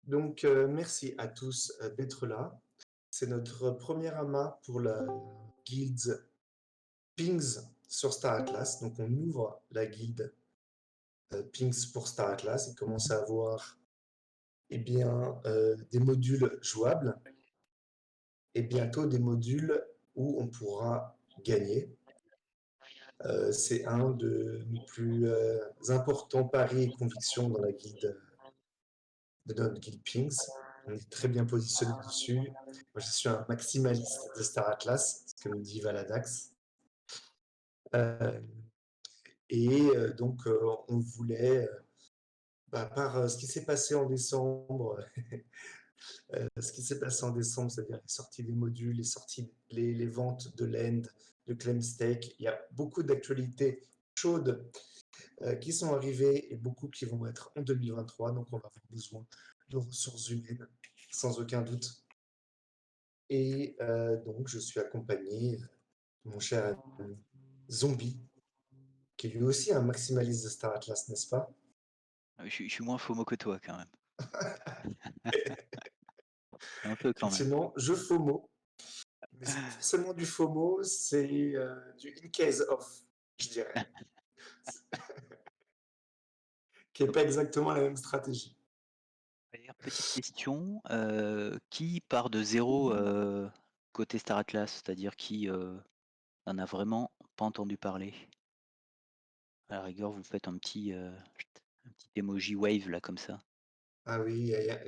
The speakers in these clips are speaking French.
Donc, merci à tous d'être là. C'est notre premier amas pour la guilde Pings sur Star Atlas. Donc, on ouvre la guilde Pings pour Star Atlas et commence à avoir des modules jouables et bientôt des modules où on pourra gagner. C'est un de nos plus importants paris et convictions dans la guilde de notre guilde Pings. On est très bien positionné dessus. Moi, je suis un maximaliste de Star Atlas, ce que me dit Valadax. Euh, donc, on voulait, par ce qui s'est passé en décembre, c'est-à-dire les sorties des modules, les ventes de l'end, de Clemstake, il y a beaucoup d'actualités chaudes qui sont arrivées et beaucoup qui vont être en 2023. Donc, on va avoir besoin de ressources humaines, sans aucun doute. Et donc, je suis accompagné de mon cher ami Zombie, qui est lui aussi un maximaliste de Star Atlas, n'est-ce pas? Je suis moins FOMO que toi quand même. Un peu quand même. Effectivement, je FOMO, mais c'est pas forcément du FOMO, c'est du in case of, je dirais, qui n'est Donc, pas exactement la même stratégie. d'ailleurs, petite question, qui part de zéro côté Star Atlas, c'est-à-dire qui n'en a vraiment pas entendu parler? À la rigueur, vous faites un petit emoji wave là comme ça. Ah oui, il y a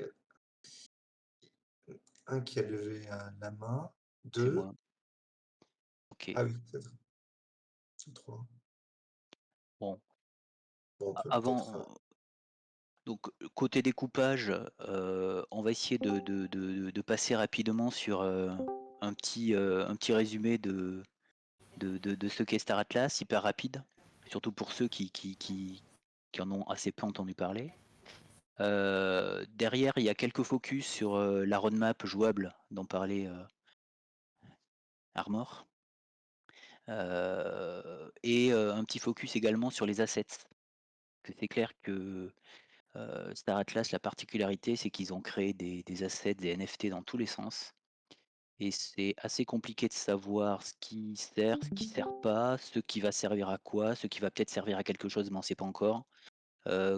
un qui a levé la main, C'est deux, moi. Ok. ah oui, peut-être trois. Bon. Bon, on peut peut-être. Avant, donc côté découpage, on va essayer de passer rapidement sur un petit résumé de ce qu'est Star Atlas, hyper rapide, surtout pour ceux qui en ont assez peu entendu parler. Derrière, il y a quelques focus sur la roadmap jouable dont parlait Armor. Et un petit focus également sur les assets. Que c'est clair que Star Atlas, la particularité, c'est qu'ils ont créé des assets, des NFT dans tous les sens. Et c'est assez compliqué de savoir ce qui sert, ce qui sert pas, ce qui va servir à quoi, ce qui va peut-être servir à quelque chose, mais on ne sait pas encore.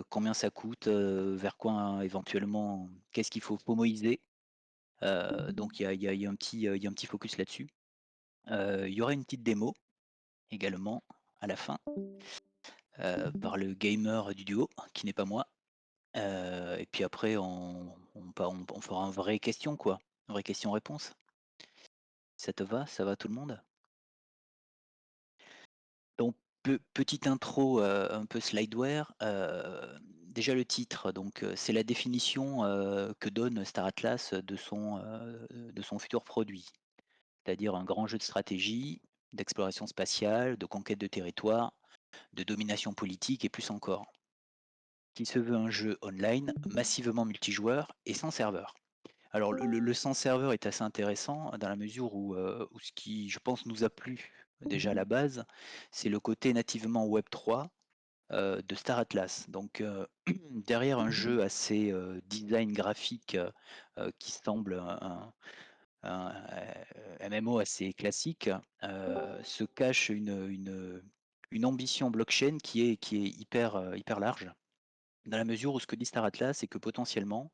Combien ça coûte, vers quoi éventuellement, qu'est-ce qu'il faut pomoiser. Donc il y a il y a un petit focus là-dessus. Il y aura une petite démo également à la fin par le gamer du duo, qui n'est pas moi. Et puis après, on fera un vrai question, quoi. Un vrai question-réponse. Ça te va? Ça va tout le monde? Donc, petite intro un peu slideware. Déjà le titre, donc c'est la définition que donne Star Atlas de son futur produit, c'est-à-dire un grand jeu de stratégie, d'exploration spatiale, de conquête de territoire, de domination politique et plus encore, qui se veut un jeu online, massivement multijoueur et sans serveur. Alors le sans serveur est assez intéressant dans la mesure où ce qui, je pense, nous a plu déjà à la base, c'est le côté nativement Web3 de Star Atlas. Donc derrière un jeu assez design graphique qui semble un MMO assez classique, se cache une ambition blockchain qui est hyper large. Dans la mesure où ce que dit Star Atlas, c'est que potentiellement,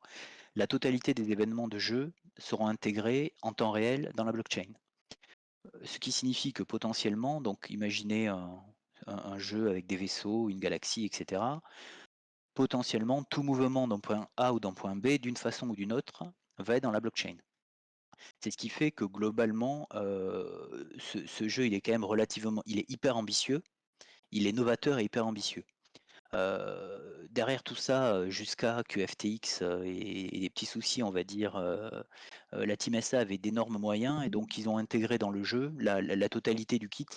la totalité des événements de jeu seront intégrés en temps réel dans la blockchain. Ce qui signifie que potentiellement, donc imaginez un jeu avec des vaisseaux, une galaxie, etc. Potentiellement, tout mouvement d'un point A ou d'un point B, d'une façon ou d'une autre, va être dans la blockchain. C'est ce qui fait que globalement, ce jeu, il est quand même relativement, il est hyper ambitieux, il est novateur et hyper ambitieux. Derrière tout ça, jusqu'à que FTX ait des petits soucis, on va dire, la team SA avait d'énormes moyens et donc ils ont intégré dans le jeu la totalité du kit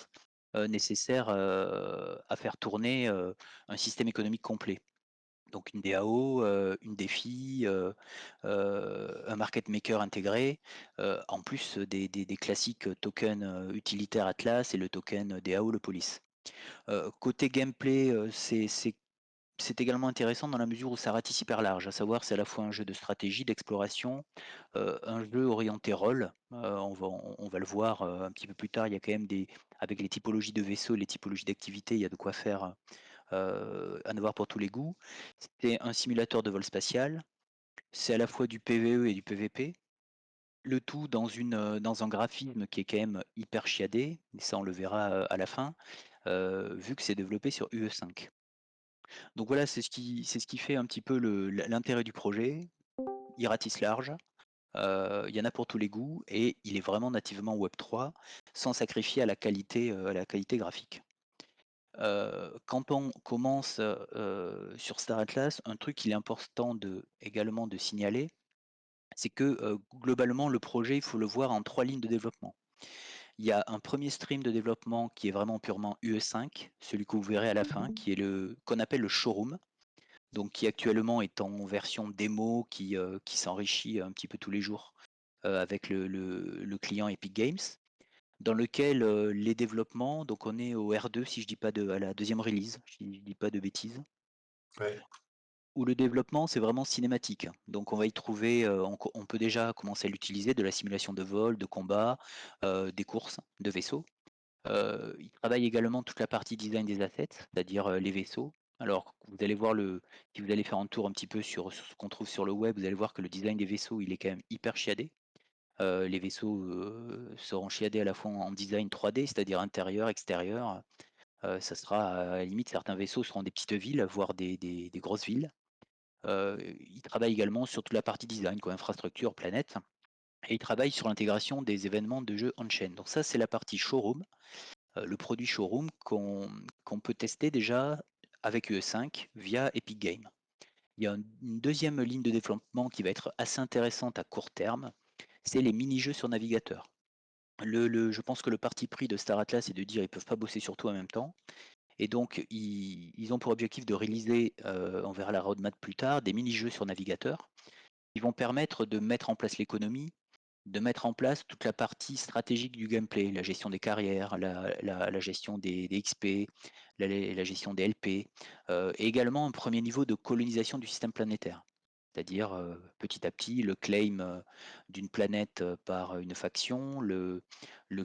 nécessaire à faire tourner un système économique complet. Donc une DAO, une DeFi, un market maker intégré, en plus des classiques tokens utilitaires Atlas et le token DAO, le Police. Côté gameplay, c'est c'est également intéressant dans la mesure où ça ratisse hyper large, à savoir c'est à la fois un jeu de stratégie, d'exploration, un jeu orienté rôle, on va le voir, un petit peu plus tard, il y a quand même des avec les typologies de vaisseaux, les typologies d'activités, il y a de quoi faire, à en avoir pour tous les goûts. C'est un simulateur de vol spatial, c'est à la fois du PvE et du PvP, le tout dans un graphisme qui est quand même hyper chiadé, et ça on le verra, à la fin, vu que c'est développé sur UE5. Donc voilà, c'est ce qui fait un petit peu l'intérêt du projet. Il ratisse large, il y en a pour tous les goûts et il est vraiment nativement Web3 sans sacrifier à la qualité graphique. Quand on commence, sur Star Atlas, un truc qu'il est important également de signaler, c'est que, globalement le projet, il faut le voir en 3 lignes de développement. Il y a un premier stream de développement qui est vraiment purement UE5, celui que vous verrez à la fin, qui est le qu'on appelle le showroom. Donc qui actuellement est en version démo, qui s'enrichit un petit peu tous les jours avec le client Epic Games, dans lequel les développements, donc on est au R2 si je dis pas à la deuxième release, si je dis pas de bêtises, Ouais. où le développement c'est vraiment cinématique. Donc on va y trouver, on peut déjà commencer à l'utiliser, de la simulation de vol, de combat, des courses de vaisseaux. Il travaille également toute la partie design des assets, c'est-à-dire, les vaisseaux. Alors, vous allez voir si vous allez faire un tour un petit peu sur ce qu'on trouve sur le web, vous allez voir que le design des vaisseaux, il est quand même hyper chiadé. Les vaisseaux, seront chiadés à la fois en design 3D, c'est-à-dire intérieur, extérieur. Ça sera à la limite, certains vaisseaux seront des petites villes, voire des grosses villes. Il travaille également sur toute la partie design, quoi, infrastructure, planète, et il travaille sur l'intégration des événements de jeux on-chain. Donc ça, c'est la partie showroom. Le produit showroom qu'on peut tester déjà avec UE5 via Epic Games. Il y a une deuxième ligne de développement qui va être assez intéressante à court terme, c'est les mini-jeux sur navigateur. Je pense que le parti pris de Star Atlas est de dire ils ne peuvent pas bosser sur tout en même temps. Et donc ils ont pour objectif de réaliser, on verra la roadmap plus tard, des mini-jeux sur navigateur qui vont permettre de mettre en place l'économie, de mettre en place toute la partie stratégique du gameplay, la gestion des carrières, la gestion des XP, la gestion des LP, et également un premier niveau de colonisation du système planétaire. C'est-à-dire, petit à petit, le claim d'une planète par une faction, le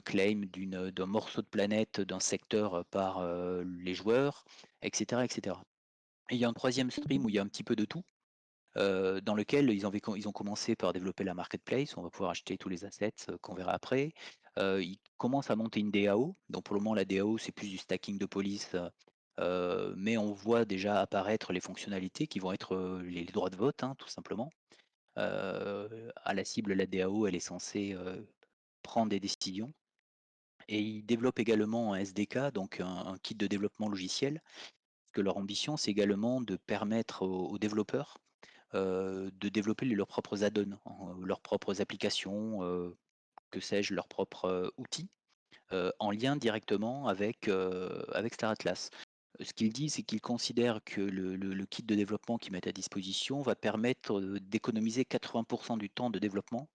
claim d'un morceau de planète d'un secteur par les joueurs, etc., etc. Et il y a un troisième stream où il y a un petit peu de tout, dans lequel ils ont commencé par développer la marketplace, on va pouvoir acheter tous les assets qu'on verra après. Ils commencent à monter une DAO, donc pour le moment la DAO c'est plus du stacking de police, mais on voit déjà apparaître les fonctionnalités qui vont être les droits de vote, hein, tout simplement. À la cible, la DAO elle est censée prendre des décisions. Et ils développent également un SDK, donc un kit de développement logiciel, parce que leur ambition c'est également de permettre aux développeurs de développer leurs propres add-ons, leurs propres applications, que sais-je, leurs propres outils, en lien directement avec Star Atlas. Ce qu'il dit, c'est qu'il considère que le kit de développement qu'ils mettent à disposition va permettre d'économiser 80% du temps de développement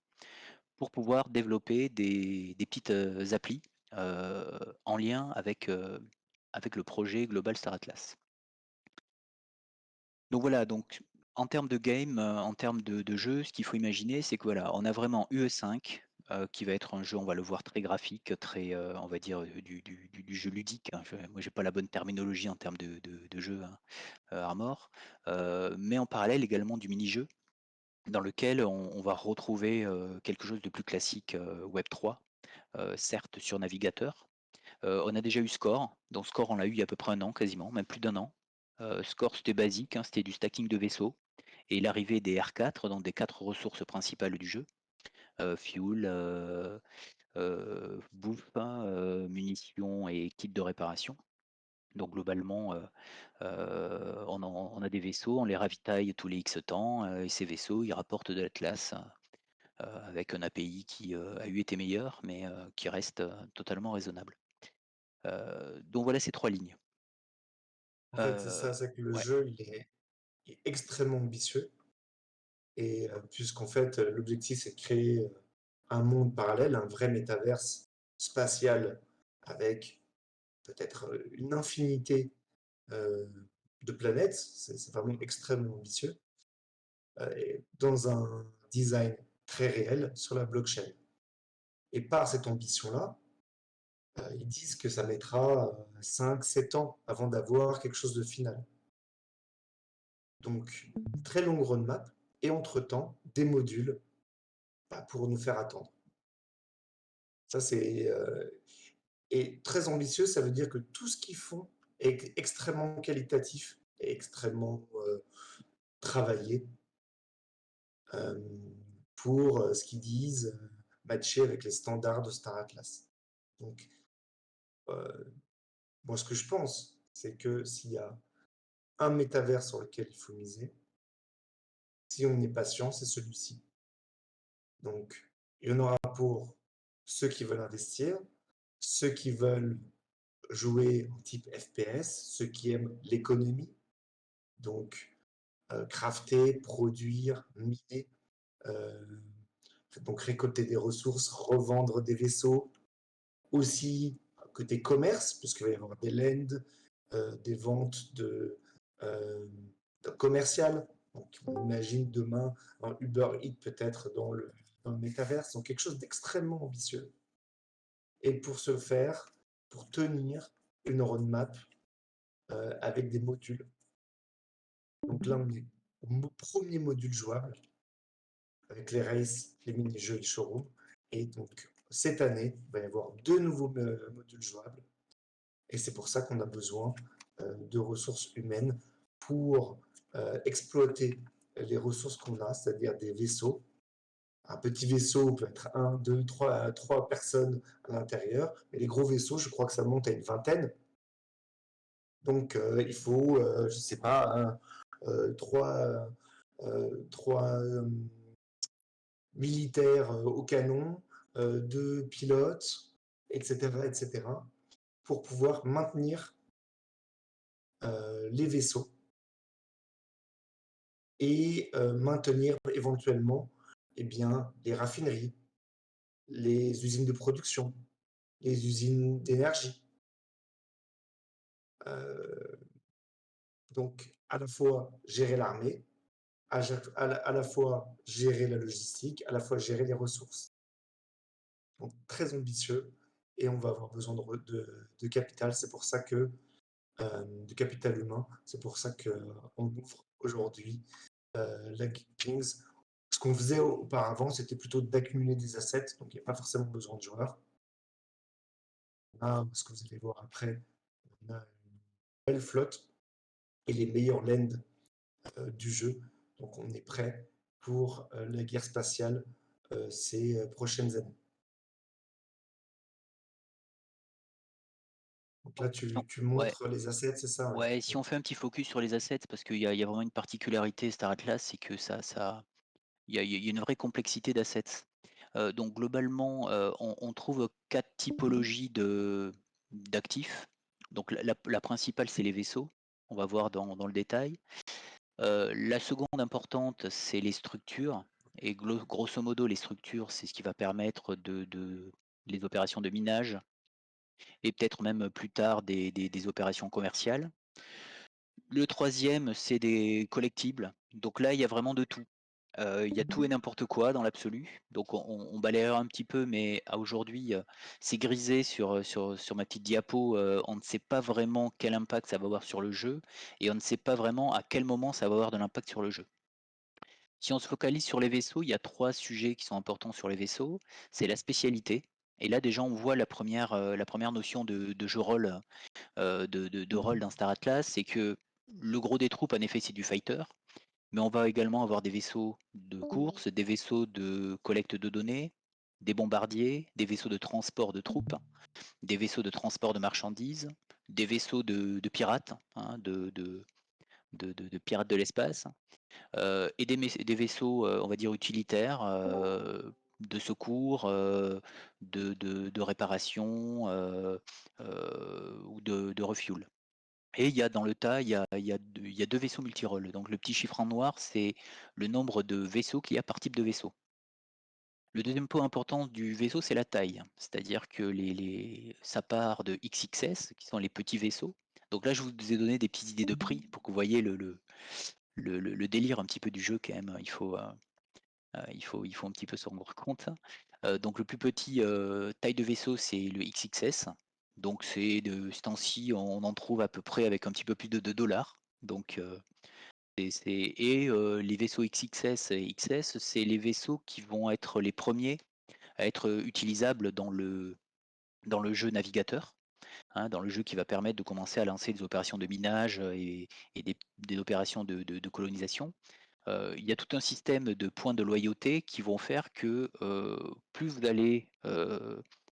pour pouvoir développer des petites applis en lien avec le projet global Star Atlas. Donc voilà, donc en termes de game, en termes de jeu, ce qu'il faut imaginer, c'est que voilà, on a vraiment UE5, qui va être un jeu, on va le voir très graphique, très, on va dire, du jeu ludique, hein. Moi, j'ai pas la bonne terminologie en termes de jeu, hein, Armor, mais en parallèle également du mini-jeu, dans lequel on va retrouver, quelque chose de plus classique, Web3, certes sur navigateur. On a déjà eu Score, donc Score on l'a eu il y a à peu près un an quasiment, même plus d'un an. Score c'était basique, hein, c'était du stacking de vaisseaux et l'arrivée des R4, donc des 4 ressources principales du jeu, fuel, bouffe, hein, munitions et kits de réparation. Donc globalement, on a des vaisseaux, on les ravitaille tous les X temps, et ces vaisseaux, ils rapportent de l'Atlas, avec un API qui, a eu été meilleur, mais qui reste, totalement raisonnable. Donc voilà ces 3 lignes. En fait, c'est ça, c'est que le Ouais. jeu, il est extrêmement ambitieux et puisqu'en fait, l'objectif, c'est de créer, un monde parallèle, un vrai métaverse spatial avec peut-être, une infinité, heu, de planète, c'est vraiment extrêmement ambitieux, et dans un design très réel sur la blockchain. Et par cette ambition-là, ils disent que ça mettra 5-7 ans avant d'avoir quelque chose de final. Donc, très longue roadmap, et entre-temps, des modules pour nous faire attendre. Ça, c'est et très ambitieux, ça veut dire que tout ce qu'ils font est extrêmement qualitatif et extrêmement travaillé euh, pour ce qu'ils disent matcher avec les standards de Star Atlas. Donc, euh, moi, ce que je pense, c'est que s'il y a un métavers sur lequel il faut miser, si on est patient, c'est celui-ci. Donc, il y en aura pour ceux qui veulent investir, ceux qui veulent jouer en type FPS, ceux qui aiment l'économie, donc crafter, produire, miner, euh, donc récolter des ressources, revendre des vaisseaux, aussi côté commerce, puisqu'il va y avoir des lends, des ventes de commerciales. Donc, on imagine demain un Uber Eats peut-être dans le métaverse, donc quelque chose d'extrêmement ambitieux. Et pour ce faire, pour tenir une roadmap avec des modules. Donc là, on est au premier module jouable avec les races, les mini-jeux, les showrooms. Et donc, cette année, il va y avoir 2 nouveaux modules jouables. Et c'est pour ça qu'on a besoin de ressources humaines pour exploiter les ressources qu'on a, c'est-à-dire des vaisseaux. Un petit vaisseau peut être 1, 2, 3 personnes à l'intérieur, mais les gros vaisseaux, je crois que ça monte à une vingtaine. Donc, il faut, je ne sais pas, trois militaires au canon, 2 pilotes, etc., etc., pour pouvoir maintenir les vaisseaux et maintenir éventuellement eh bien, les raffineries, les usines de production, les usines d'énergie. Euh, donc, à la fois gérer l'armée, à la fois gérer la logistique, à la fois gérer les ressources. Donc, très ambitieux, et on va avoir besoin de capital. C'est pour ça que, de capital humain, c'est pour ça qu'on ouvre aujourd'hui la Geek Kings. Ce qu'on faisait auparavant, c'était plutôt d'accumuler des assets, donc il n'y a pas forcément besoin de joueurs. Là, ce que vous allez voir après, on a une belle flotte et les meilleurs lands du jeu. Donc on est prêt pour la guerre spatiale ces prochaines années. Donc là, Si on- tu Ouais, montres les assets, c'est ça? ouais, si on fait un petit focus sur les assets, parce qu'il y a vraiment une particularité Star Atlas, c'est que il y a une vraie complexité d'assets. Donc globalement, on trouve 4 typologies d'actifs. Donc la principale, c'est les vaisseaux. On va voir dans le détail. La seconde importante, c'est les structures. Et grosso modo, les structures, c'est ce qui va permettre les opérations de minage et peut-être même plus tard des opérations commerciales. Le troisième, c'est des collectibles. Donc là, il y a vraiment de tout. Il y a tout et n'importe quoi dans l'absolu. Donc on balayera un petit peu, mais à aujourd'hui, c'est grisé sur ma petite diapo. On ne sait pas vraiment quel impact ça va avoir sur le jeu, et on ne sait pas vraiment à quel moment ça va avoir de l'impact sur le jeu. Si on se focalise sur les vaisseaux, il y a 3 sujets qui sont importants sur les vaisseaux. C'est la spécialité. Et là déjà on voit la première notion de jeu rôle, de rôle dans Star Atlas, c'est que le gros des troupes en effet c'est du fighter, mais on va également avoir des vaisseaux de course, des vaisseaux de collecte de données, des bombardiers, des vaisseaux de transport de troupes, des vaisseaux de transport de marchandises, des vaisseaux de pirates, hein, de pirates de l'espace, et des vaisseaux, on va dire, utilitaires, de secours, de réparation, ou de refuel. Et il y a dans le tas, il y a deux vaisseaux multirôles. Donc le petit chiffre en noir, c'est le nombre de vaisseaux qu'il y a par type de vaisseau. Le deuxième point important du vaisseau, c'est la taille. C'est-à-dire que ça part de XXS, qui sont les petits vaisseaux. Donc là, je vous ai donné des petites idées de prix pour que vous voyez le délire un petit peu du jeu quand même. Il faut un petit peu s'en rendre compte. Donc le plus petit taille de vaisseau, c'est le XXS. Donc ce temps-ci, on en trouve à peu près avec un petit peu plus de 2 dollars. Donc les vaisseaux XXS et XS, c'est les vaisseaux qui vont être les premiers à être utilisables dans le jeu navigateur, hein, dans le jeu qui va permettre de commencer à lancer des opérations de minage et des opérations de colonisation. Il y a tout un système de points de loyauté qui vont faire que plus vous allez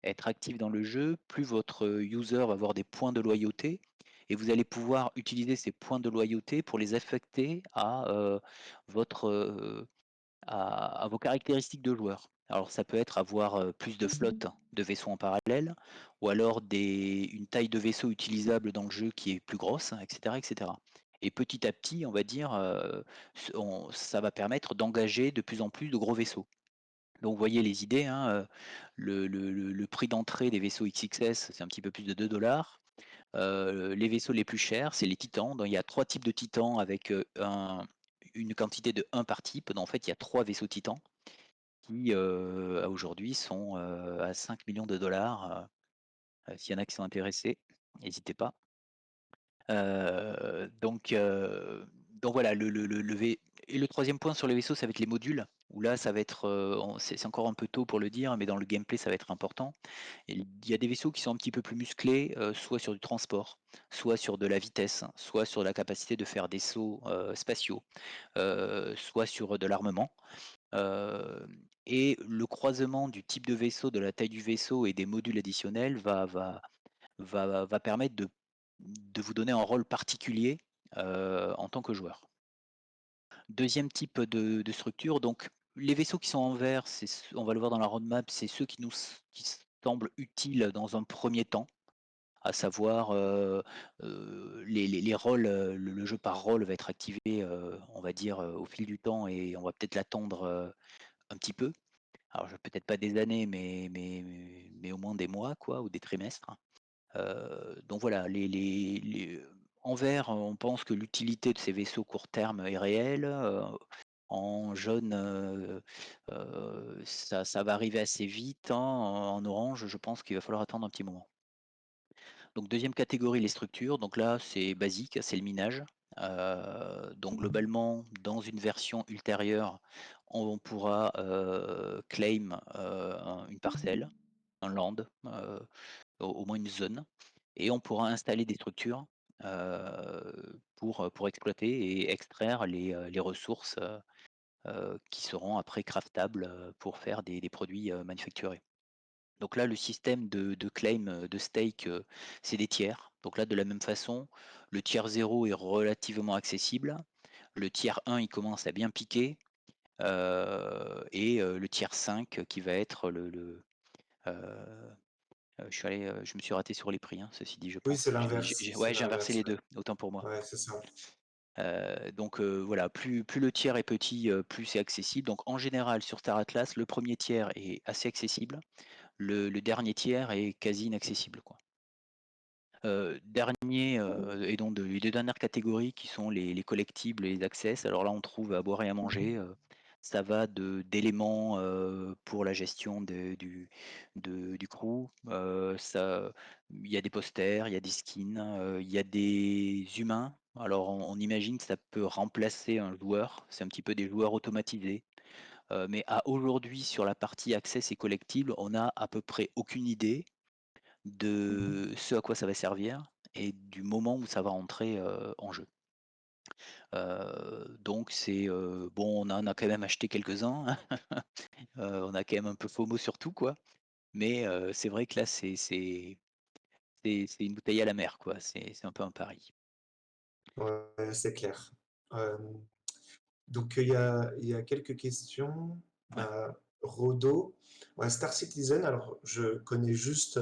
être actif dans le jeu, plus votre user va avoir des points de loyauté et vous allez pouvoir utiliser ces points de loyauté pour les affecter votre, à vos caractéristiques de joueur. Alors ça peut être avoir plus de flotte de vaisseaux en parallèle, ou alors une taille de vaisseau utilisable dans le jeu qui est plus grosse, etc. etc. Et petit à petit, on va dire, ça va permettre d'engager de plus en plus de gros vaisseaux. Donc vous voyez les idées, hein, le prix d'entrée des vaisseaux XXS, c'est un petit peu plus de 2 dollars. Les vaisseaux les plus chers, c'est les titans. Donc, il y a 3 types de titans avec une quantité de 1 par type. Donc, en fait, il y a 3 vaisseaux titans qui, aujourd'hui, sont à 5 millions de dollars. S'il y en a qui sont intéressés, n'hésitez pas. Donc voilà, et le troisième point sur les vaisseaux, ça va être les modules, où là, ça va être, c'est encore un peu tôt pour le dire, mais dans le gameplay, ça va être important. Et il y a des vaisseaux qui sont un petit peu plus musclés, soit sur du transport, soit sur de la vitesse, soit sur la capacité de faire des sauts spatiaux, soit sur de l'armement. Euh, et le croisement du type de vaisseau, de la taille du vaisseau et des modules additionnels va permettre de vous donner un rôle particulier en tant que joueur. Deuxième type de structure, donc les vaisseaux qui sont en vert, on va le voir dans la roadmap, c'est ceux qui semblent utiles dans un premier temps, à savoir les rôles, le jeu par rôle va être activé, on va dire, au fil du temps et on va peut-être l'attendre un petit peu. Alors peut-être pas des années, mais au moins des mois quoi, ou des trimestres. Donc voilà, en vert, on pense que l'utilité de ces vaisseaux court terme est réelle. En jaune, ça va arriver assez vite, hein. En orange, je pense qu'il va falloir attendre un petit moment. Donc deuxième catégorie, les structures. Donc là, c'est basique, c'est le minage. Donc globalement, dans une version ultérieure, on pourra claim une parcelle, un land, au moins une zone, et on pourra installer des structures pour exploiter et extraire les ressources qui seront après craftables pour faire des produits manufacturés. Donc là, le système de claim, de stake, c'est des tiers. Donc là, de la même façon, le tiers 0 est relativement accessible. Le tiers 1, il commence à bien piquer. Et le tiers 5 qui va être euh, je me suis raté sur les prix, hein, ceci dit, je Oui, c'est pense. l'inverse. Ouais, C'est j'ai inversé l'inverse. les deux, autant pour moi. Ouais, c'est ça. Donc voilà, plus le tiers est petit, plus c'est accessible. Donc en général, sur Star Atlas, le premier tiers est assez accessible. Le dernier tiers est quasi inaccessible, quoi. Et donc les deux dernières catégories qui sont les collectibles et les access. Alors là, on trouve à boire et à manger. Ça va d'éléments pour la gestion du crew. Il y a des posters, il y a des skins, il y a des humains. Alors on imagine que ça peut remplacer un joueur. C'est un petit peu des joueurs automatisés. Mais à aujourd'hui, sur la partie access et collectible, on n'a à peu près aucune idée de ce à quoi ça va servir et du moment où ça va entrer en jeu. Donc bon, on en a quand même acheté quelques-uns, hein. On a quand même un peu FOMO sur tout, quoi. Mais c'est vrai que là, c'est une bouteille à la mer, quoi. C'est un peu un pari. Ouais, c'est clair. Euh, donc, il y a quelques questions. Ouais. Rodo, ouais, Star Citizen, alors je connais juste,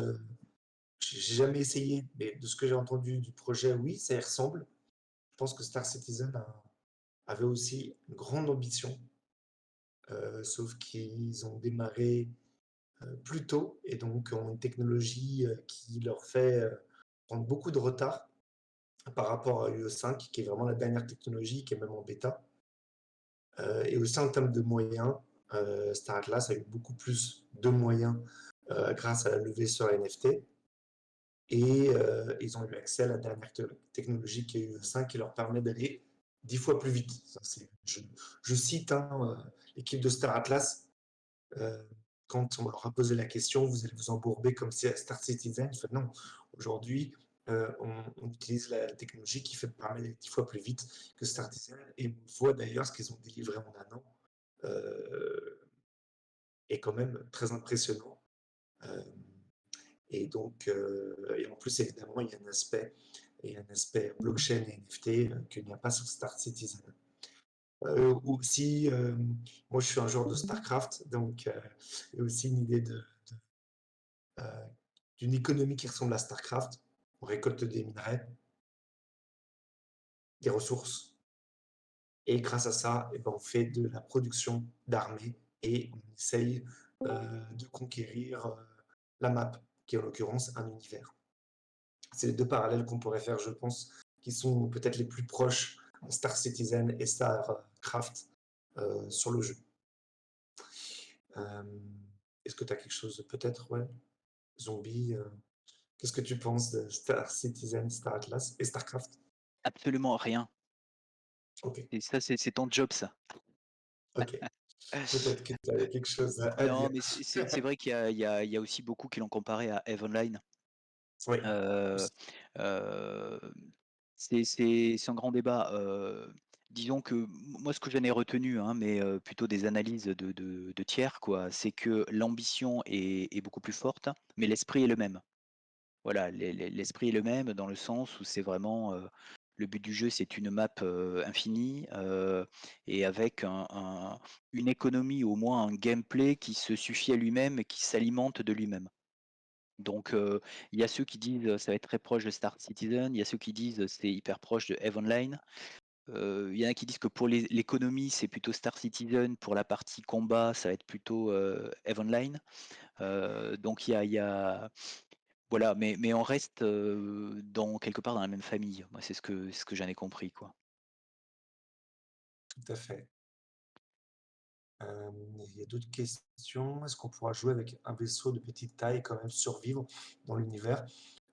j'ai jamais essayé, mais de ce que j'ai entendu du projet, oui, ça y ressemble. Je pense que Star Citizen avait aussi une grande ambition. sauf qu'ils ont démarré plus tôt et donc ont une technologie qui leur fait prendre beaucoup de retard par rapport à UE5, qui est vraiment la dernière technologie, qui est même en bêta. Et aussi en termes de moyens, Star Atlas a eu beaucoup plus de moyens grâce à la levée sur NFT. Et ils ont eu accès à la dernière technologie qui est UE5 qui leur permet d'aller 10 fois plus vite. Ça, je cite hein, l'équipe de Star Atlas. euh, Quand on leur a posé la question, vous allez vous embourber comme Star Citizen. Je fais non, aujourd'hui, on utilise la technologie qui permet d'aller 10 fois plus vite que Star Citizen. Et on voit d'ailleurs ce qu'ils ont délivré en un an euh, est quand même très impressionnant. Euh, et donc, et en plus, évidemment, il y a un aspect blockchain et NFT qu'il n'y a pas sur Star Citizen. Aussi, moi je suis un joueur de StarCraft, donc il y a aussi une idée euh, d'une économie qui ressemble à StarCraft. On récolte des minerais, des ressources, et grâce à ça, eh ben, on fait de la production d'armées et on essaye de conquérir la map, qui est en l'occurrence un univers. C'est les deux parallèles qu'on pourrait faire, je pense, qui sont peut-être les plus proches Star Citizen et StarCraft sur le jeu. Euh, Est-ce que tu as quelque chose peut-être, ouais, zombie qu'est-ce que tu penses de Star Citizen, Star Atlas et StarCraft? Absolument rien. Ok, Et ça, c'est ton job, ça. ok. Peut-être que tu avais quelque chose à Non, dire. mais c'est vrai qu'il y a aussi beaucoup qui l'ont comparé à EVE Online. Oui, Heu, heu, c'est un grand débat. Disons que moi, ce que j'en ai retenu, hein, mais plutôt des analyses de tiers, quoi, c'est que l'ambition est beaucoup plus forte, mais l'esprit est le même. Voilà, l'esprit est le même dans le sens où c'est vraiment, le but du jeu, c'est une map, infinie, et avec une économie, au moins un gameplay qui se suffit à lui-même et qui s'alimente de lui-même. Donc, il y a ceux qui disent, ça va être très proche de Star Citizen, il y a ceux qui disent, c'est hyper proche de EVE Online. Il y en a qui disent que pour l'économie, c'est plutôt Star Citizen, pour la partie combat, ça va être plutôt, EVE Online. Donc il y a voilà, mais on reste, dans quelque part dans la même famille. Moi, c'est ce que j'en ai compris, quoi. tout à fait. Il y a d'autres questions. Est-ce qu'on pourra jouer avec un vaisseau de petite taille et quand même survivre dans l'univers?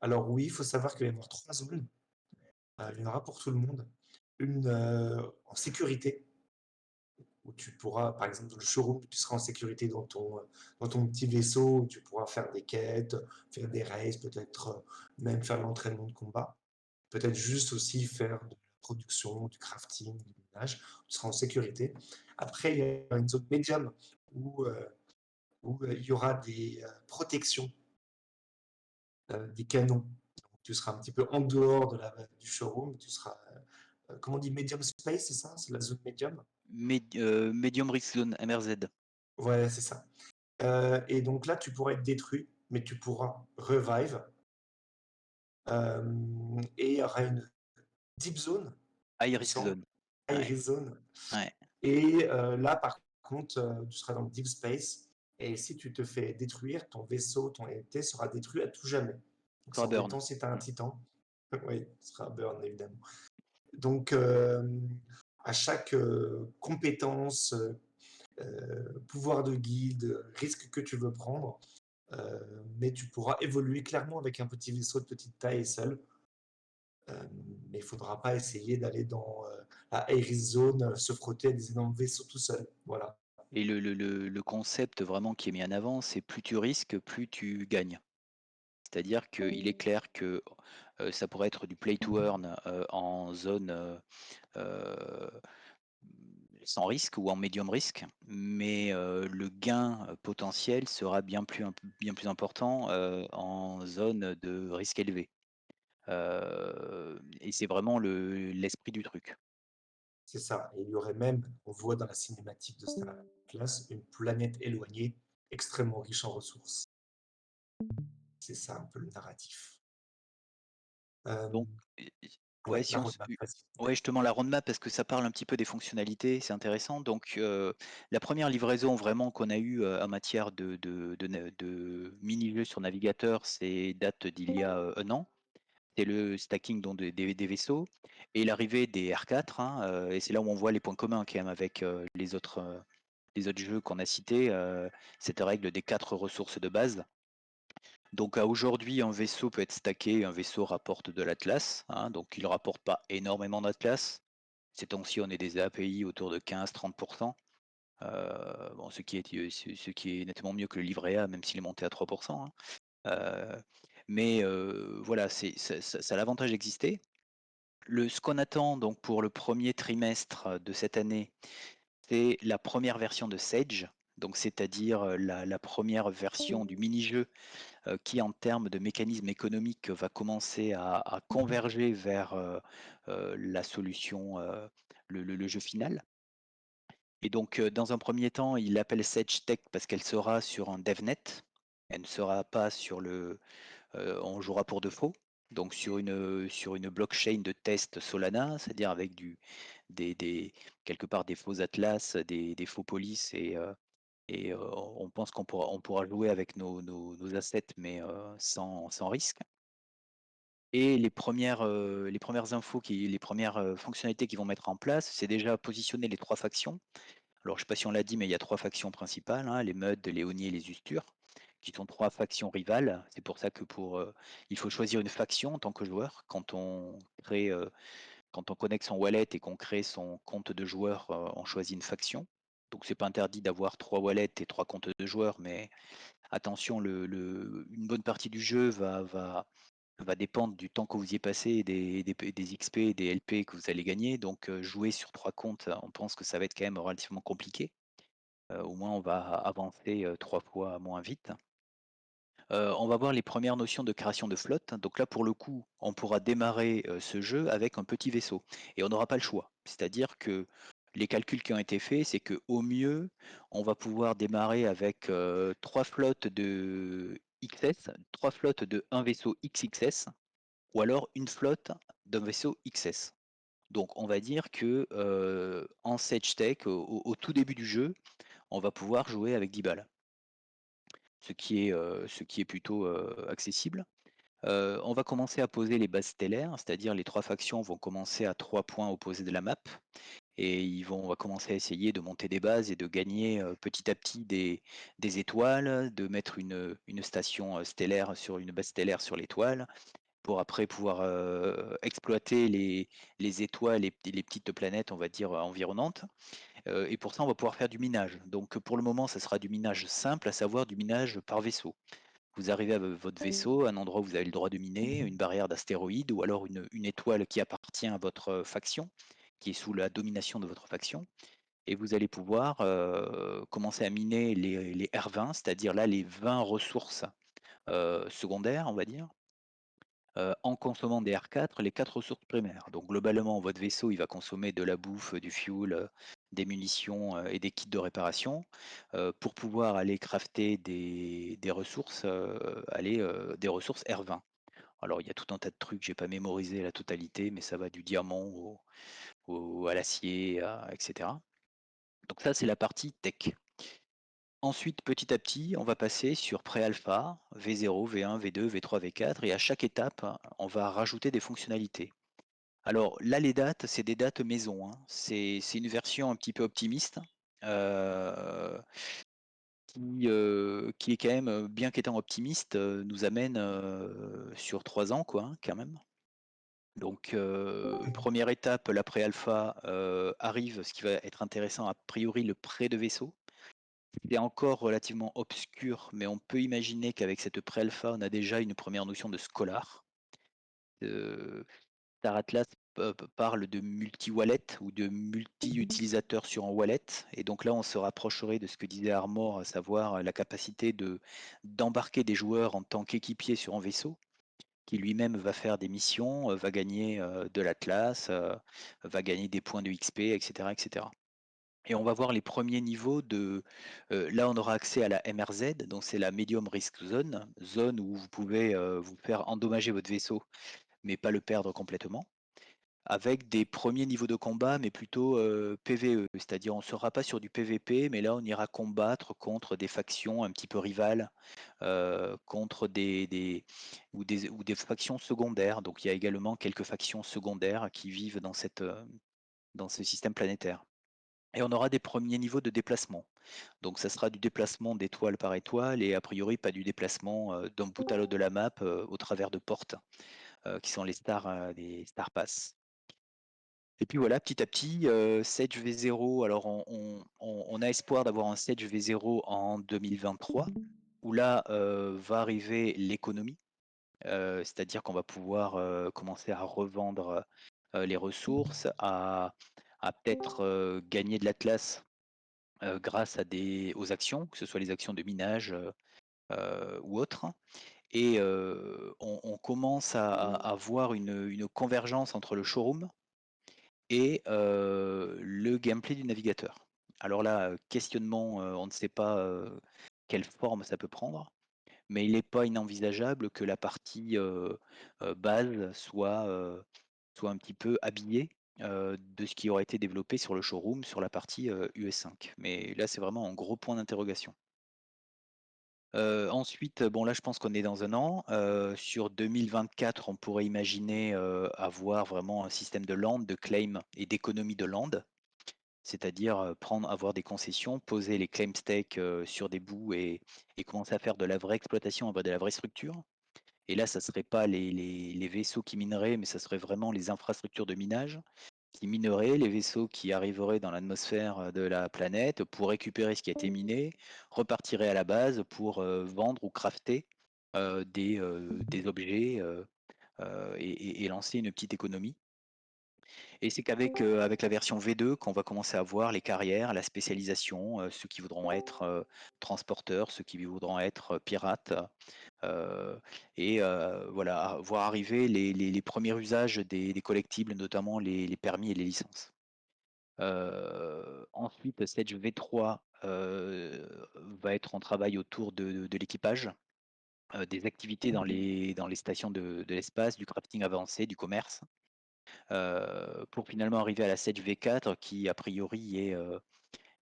Alors oui, il faut savoir qu'il va y avoir trois zones. Il y en aura pour tout le monde. Une en sécurité, où tu pourras, par exemple, dans le showroom, tu seras en sécurité dans ton petit vaisseau, où tu pourras faire des quêtes, faire des races, peut-être même faire de l'entraînement de combat. Peut-être juste aussi faire de la production, du crafting, du minage. Tu seras en sécurité. Après, il y a une zone médium où, il y aura des protections, des canons. Donc, tu seras un petit peu en dehors du showroom. Tu seras, comment on dit, medium space, c'est ça? C'est la zone médium? Medium Risk Zone, MRZ. Ouais, c'est ça. Et donc là, tu pourras être détruit, mais tu pourras revive. Et il y aura une deep zone, High il me Risk semble, Zone. Ouais, high zone. ouais. Et là, par contre, tu seras dans le deep space. Et si tu te fais détruire, ton vaisseau, ton LT sera détruit à tout jamais. Donc, c'est Encore Burn. embêtant si tu as un Mmh. titan. Oui, ce sera burn, évidemment. Donc, à chaque compétence, pouvoir de guide, risque que tu veux prendre, mais tu pourras évoluer clairement avec un petit vaisseau de petite taille et seul. Mais il ne faudra pas essayer d'aller dans la Iris Zone, se frotter à des énormes vaisseaux tout seul. Voilà, Et le concept vraiment qui est mis en avant, c'est plus tu risques, plus tu gagnes. C'est-à-dire qu'il est clair que, ça pourrait être du play to earn, en zone, heu, sans risque ou en medium risque, mais le gain, potentiel sera bien plus important, en zone de risque élevé. Et c'est vraiment l'esprit du truc. c'est ça. Et il y aurait même, on voit dans la cinématique de Star Atlas, une planète éloignée, extrêmement riche en ressources. C'est ça un peu le narratif. Euh, Donc Ouais, Ouais, si la on se roadmap, vas-y. ouais, justement la roadmap parce que ça parle un petit peu des fonctionnalités, c'est intéressant. Donc, la première livraison vraiment qu'on a eue, en matière de mini-jeux sur navigateur, c'est date d'il y a, 1 an. C'est le stacking donc des vaisseaux et l'arrivée des R4, hein, et c'est là où on voit les points communs quand même avec, les autres jeux qu'on a cités, cette règle des 4 ressources de base. Donc à aujourd'hui, un vaisseau peut être stacké, un vaisseau rapporte de l'Atlas, hein, donc il ne rapporte pas énormément d'Atlas. Ces temps-ci, on est des API autour de 15-30%, bon, ce qui est nettement mieux que le livret A, même s'il est monté à 3%, hein. Mais voilà, ça a l'avantage d'exister. Ce qu'on attend donc pour le premier trimestre de cette année, c'est la première version de Sage, donc c'est-à-dire la première version du mini-jeu qui, en termes de mécanisme économique, va commencer à converger vers la solution, le jeu final. Et donc, dans un premier temps, il l'appelle Sage Tech parce qu'elle sera sur un DevNet. Elle ne sera pas sur on jouera pour de faux. Donc sur une blockchain de test Solana, c'est-à-dire avec quelque part des faux Atlas, des faux polices et on pense qu'on pourra jouer avec nos assets, mais sans risque. Et les premières infos, les premières fonctionnalités qu'ils vont mettre en place, c'est déjà positionner les 3 factions. Alors, je ne sais pas si on l'a dit, mais il y a 3 factions principales, hein, les Muds, les Oni et les Usturs, qui sont 3 factions rivales. C'est pour ça que il faut choisir une faction en tant que joueur. Quand on connecte son wallet et qu'on crée son compte de joueur, on choisit une faction. Donc, c'est pas interdit d'avoir 3 wallets et 3 comptes de joueurs, mais attention, une bonne partie du jeu va dépendre du temps que vous y passez, et des XP et des LP que vous allez gagner. Donc, jouer sur 3 comptes, on pense que ça va être quand même relativement compliqué. Au moins, on va avancer 3 fois moins vite. On va voir les premières notions de création de flotte. Donc là, pour le coup, on pourra démarrer ce jeu avec un petit vaisseau et on n'aura pas le choix. C'est-à-dire que les calculs qui ont été faits, c'est qu'au mieux, on va pouvoir démarrer avec 3 flottes de XS, 3 flottes de un vaisseau XXS, ou alors une flotte d'un vaisseau XS. Donc on va dire que en Sage Tech, au tout début du jeu, on va pouvoir jouer avec 10 balles, ce qui est plutôt accessible. On va commencer à poser les bases stellaires, c'est-à-dire les 3 factions vont commencer à 3 points opposés de la map et on va commencer à essayer de monter des bases et de gagner petit à petit des étoiles, de mettre une station stellaire sur une base stellaire sur l'étoile, pour après pouvoir exploiter les étoiles et les petites planètes, on va dire, environnantes. Et pour ça, on va pouvoir faire du minage. Donc pour le moment, ça sera du minage simple, à savoir du minage par vaisseau. Vous arrivez à votre vaisseau, un endroit où vous avez le droit de miner, une barrière d'astéroïdes ou alors une étoile qui appartient à votre faction, qui est sous la domination de votre faction. Et vous allez pouvoir commencer à miner les R20, c'est-à-dire là les 20 ressources secondaires, on va dire, en consommant des R4, les 4 ressources primaires. Donc globalement, votre vaisseau, il va consommer de la bouffe, du fuel, des munitions et des kits de réparation pour pouvoir aller crafter des ressources, des ressources R20. Alors il y a tout un tas de trucs, j'ai pas mémorisé la totalité, mais ça va du diamant à l'acier, etc. Donc ça, c'est la partie tech. Ensuite, petit à petit, on va passer sur pré-alpha, V0, V1, V2, V3, V4, et à chaque étape, on va rajouter des fonctionnalités. Alors là, les dates, c'est des dates maison, hein. C'est une version un petit peu optimiste, euh, qui est quand même, bien qu'étant optimiste, nous amène sur 3 ans, quoi, hein, quand même. Donc, première étape, la pré-alpha arrive, ce qui va être intéressant, a priori, le prêt de vaisseau. C'est encore relativement obscur, mais on peut imaginer qu'avec cette pré-alpha, on a déjà une première notion de Scholar. Star Atlas parle de multi-wallet ou de multi-utilisateur sur un wallet. Et donc là, on se rapprocherait de ce que disait Armor, à savoir la capacité d'embarquer des joueurs en tant qu'équipier sur un vaisseau, qui lui-même va faire des missions, va gagner de l'Atlas, va gagner des points de XP, etc., etc. Et on va voir les premiers niveaux là, on aura accès à la MRZ, donc c'est la Medium Risk Zone, zone où vous pouvez vous faire endommager votre vaisseau, mais pas le perdre complètement. avec des premiers niveaux de combat, mais plutôt PvE. C'est-à-dire on ne sera pas sur du PvP, mais là on ira combattre contre des factions un petit peu rivales, contre ou des factions secondaires. Donc il y a également quelques factions secondaires qui vivent dans ce système planétaire. Et on aura des premiers niveaux de déplacement. Donc ça sera du déplacement d'étoile par étoile et a priori pas du déplacement d'un bout à l'autre de la map au travers de portes qui sont les Star Pass. Et puis voilà, petit à petit, Sage V0, alors on a espoir d'avoir un Sage V0 en 2023, où là va arriver l'économie, c'est-à-dire qu'on va pouvoir commencer à revendre les ressources, à peut-être gagner de l'Atlas grâce aux actions, que ce soit les actions de minage ou autres. Et on commence à voir une convergence entre le showroom et le gameplay du navigateur. Alors là, questionnement, on ne sait pas quelle forme ça peut prendre, mais il n'est pas inenvisageable que la partie base soit un petit peu habillée de ce qui aurait été développé sur le showroom, sur la partie US5. Mais là, c'est vraiment un gros point d'interrogation. Ensuite, bon là je pense qu'on est dans un an. Sur 2024, on pourrait imaginer, avoir vraiment un système de land, de claim et d'économie de land. C'est-à-dire, avoir des concessions, poser les claim stakes, sur des bouts et commencer à faire de la vraie exploitation, de la vraie structure. Et là, ça serait pas les vaisseaux qui mineraient, mais ça serait vraiment les infrastructures de minage qui mineraient, les vaisseaux qui arriveraient dans l'atmosphère de la planète pour récupérer ce qui a été miné, repartiraient à la base pour vendre ou crafter des objets et lancer une petite économie. Et c'est qu'avec avec la version V2 qu'on va commencer à voir les carrières, la spécialisation, ceux qui voudront être transporteurs, ceux qui voudront être pirates, euh, et voilà, voir arriver les premiers usages des collectibles, notamment les permis et les licences. Ensuite, Stage V3 va être en travail autour de l'équipage, des activités dans les stations de l'espace, du crafting avancé, du commerce, pour finalement arriver à la Sage V4 qui, a priori, est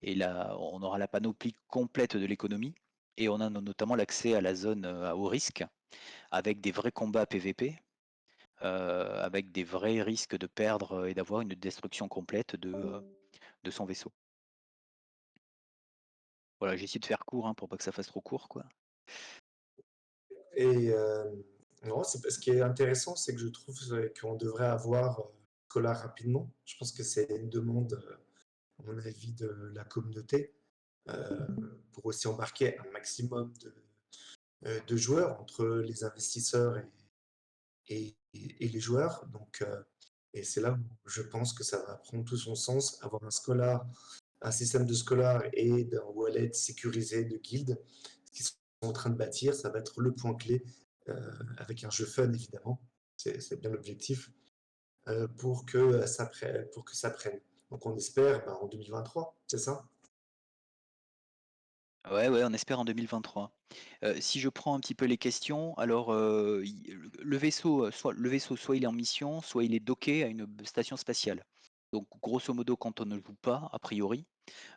on aura la panoplie complète de l'économie et on a notamment l'accès à la zone à haut risque avec des vrais combats PVP, avec des vrais risques de perdre et d'avoir une destruction complète de son vaisseau. Voilà, j'ai essayé de faire court, hein, pour pas que ça fasse trop court, quoi. Et non, ce qui est intéressant, c'est que je trouve qu'on devrait avoir Scholar rapidement. Je pense que c'est une demande, à mon avis, de la communauté euh, pour aussi embarquer un maximum de joueurs entre les investisseurs et les joueurs. Donc, et c'est là où je pense que ça va prendre tout son sens, avoir un système de Scholar et d'un wallet sécurisé de guild, ce qu'ils sont en train de bâtir, ça va être le point clé, avec un jeu fun évidemment, c'est bien l'objectif, pour que ça prenne. Donc on espère en 2023, c'est ça? Ouais, ouais, on espère en 2023. Si je prends un petit peu les questions, alors, le vaisseau, soit il est en mission, soit il est docké à une station spatiale. Donc grosso modo, quand on ne joue pas, a priori,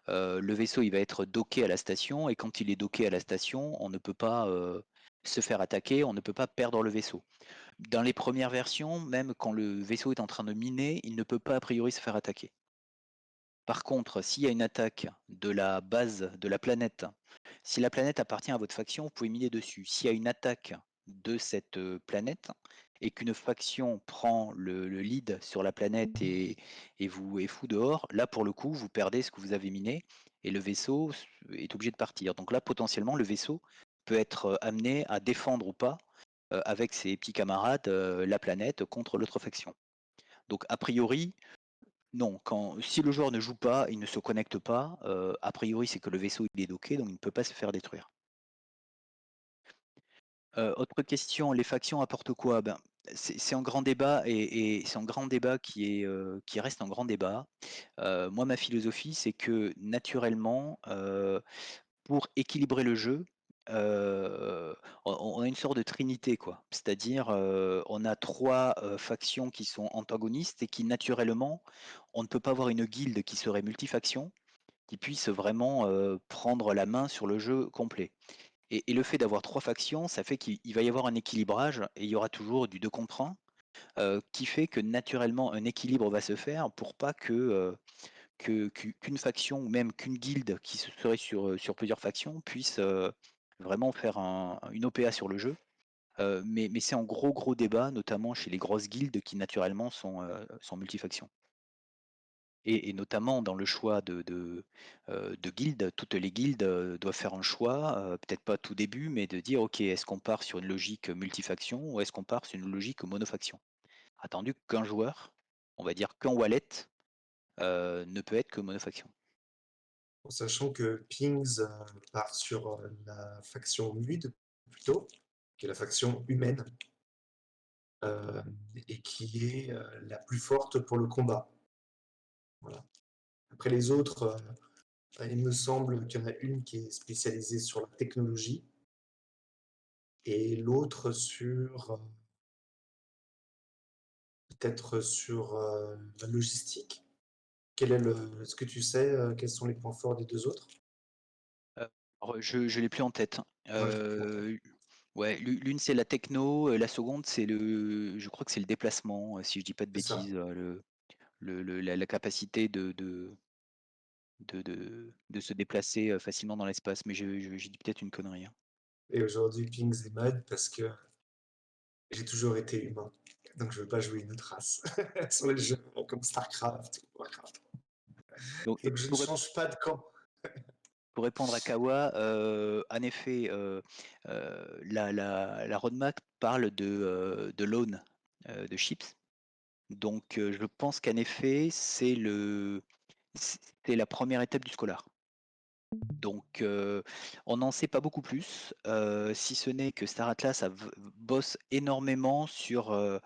le vaisseau, il va être docké à la station et quand il est docké à la station, on ne peut pas, se faire attaquer, on ne peut pas perdre le vaisseau. Dans les premières versions, même quand le vaisseau est en train de miner, il ne peut pas a priori se faire attaquer. Par contre, s'il y a une attaque de la base de la planète, si la planète appartient à votre faction, vous pouvez miner dessus. S'il y a une attaque de cette planète et qu'une faction prend le lead sur la planète et vous et fout dehors, là pour le coup, vous perdez ce que vous avez miné et le vaisseau est obligé de partir. Donc là, potentiellement, le vaisseau peut être amené à défendre ou pas avec ses petits camarades la planète contre l'autre faction. Donc a priori, non, si le joueur ne joue pas, il ne se connecte pas, a priori, c'est que le vaisseau il est docké, donc il ne peut pas se faire détruire. Autre question, les factions apportent quoi? Ben, c'est un grand débat et c'est un grand débat qui reste un grand débat. Moi, ma philosophie, c'est que naturellement, pour équilibrer le jeu, heu, on a une sorte de trinité, quoi. C'est-à-dire, on a 3 factions qui sont antagonistes et qui naturellement, on ne peut pas avoir une guilde qui serait multifaction, qui puisse vraiment, prendre la main sur le jeu complet. Et le fait d'avoir 3 factions, ça fait qu'il va y avoir un équilibrage et il y aura toujours du 2 contre 1, qui fait que naturellement un équilibre va se faire pour pas qu'une faction ou même qu'une guilde qui se serait sur plusieurs factions puisse, vraiment faire une OPA sur le jeu. Mais c'est en gros débat, notamment chez les grosses guildes qui naturellement sont multifactions. Et notamment dans le choix de guildes, toutes les guildes, doivent faire un choix, peut-être pas tout début, mais de dire: «OK, est-ce qu'on part sur une logique multifaction ou est-ce qu'on part sur une logique monofaction?» Attendu qu'un joueur, on va dire qu'un wallet, ne peut être que monofaction. En sachant que Pings part sur la faction Muid, plutôt, qui est la faction humaine, euh, et qui est la plus forte pour le combat. Voilà. Après les autres, il me semble qu'il y en a une qui est spécialisée sur la technologie et l'autre sur peut-être sur la logistique. Est-ce que tu sais quels sont les points forts des deux autres? Heu, alors je l'ai plus en tête, hein. Ouais, je comprends pas. Ouais, l'une c'est la techno, la seconde c'est je crois que c'est le déplacement, si je dis pas de C'est ça. bêtises, la capacité de se déplacer, facilement dans l'espace, mais je dis peut-être une connerie, hein. Et aujourd'hui, Pings est mode parce que j'ai toujours été humain. Donc je veux pas jouer une autre race sur les jeux comme StarCraft ou Warcraft. Donc Donc je ne pour change pas de camp. pour répondre à Kawa, en effet, la roadmap parle de loan, de chips. Donc je pense qu'en effet, c'est la première étape du Scholar. Donc on n'en sait pas beaucoup plus, si ce n'est que Star Atlas bosse énormément sur,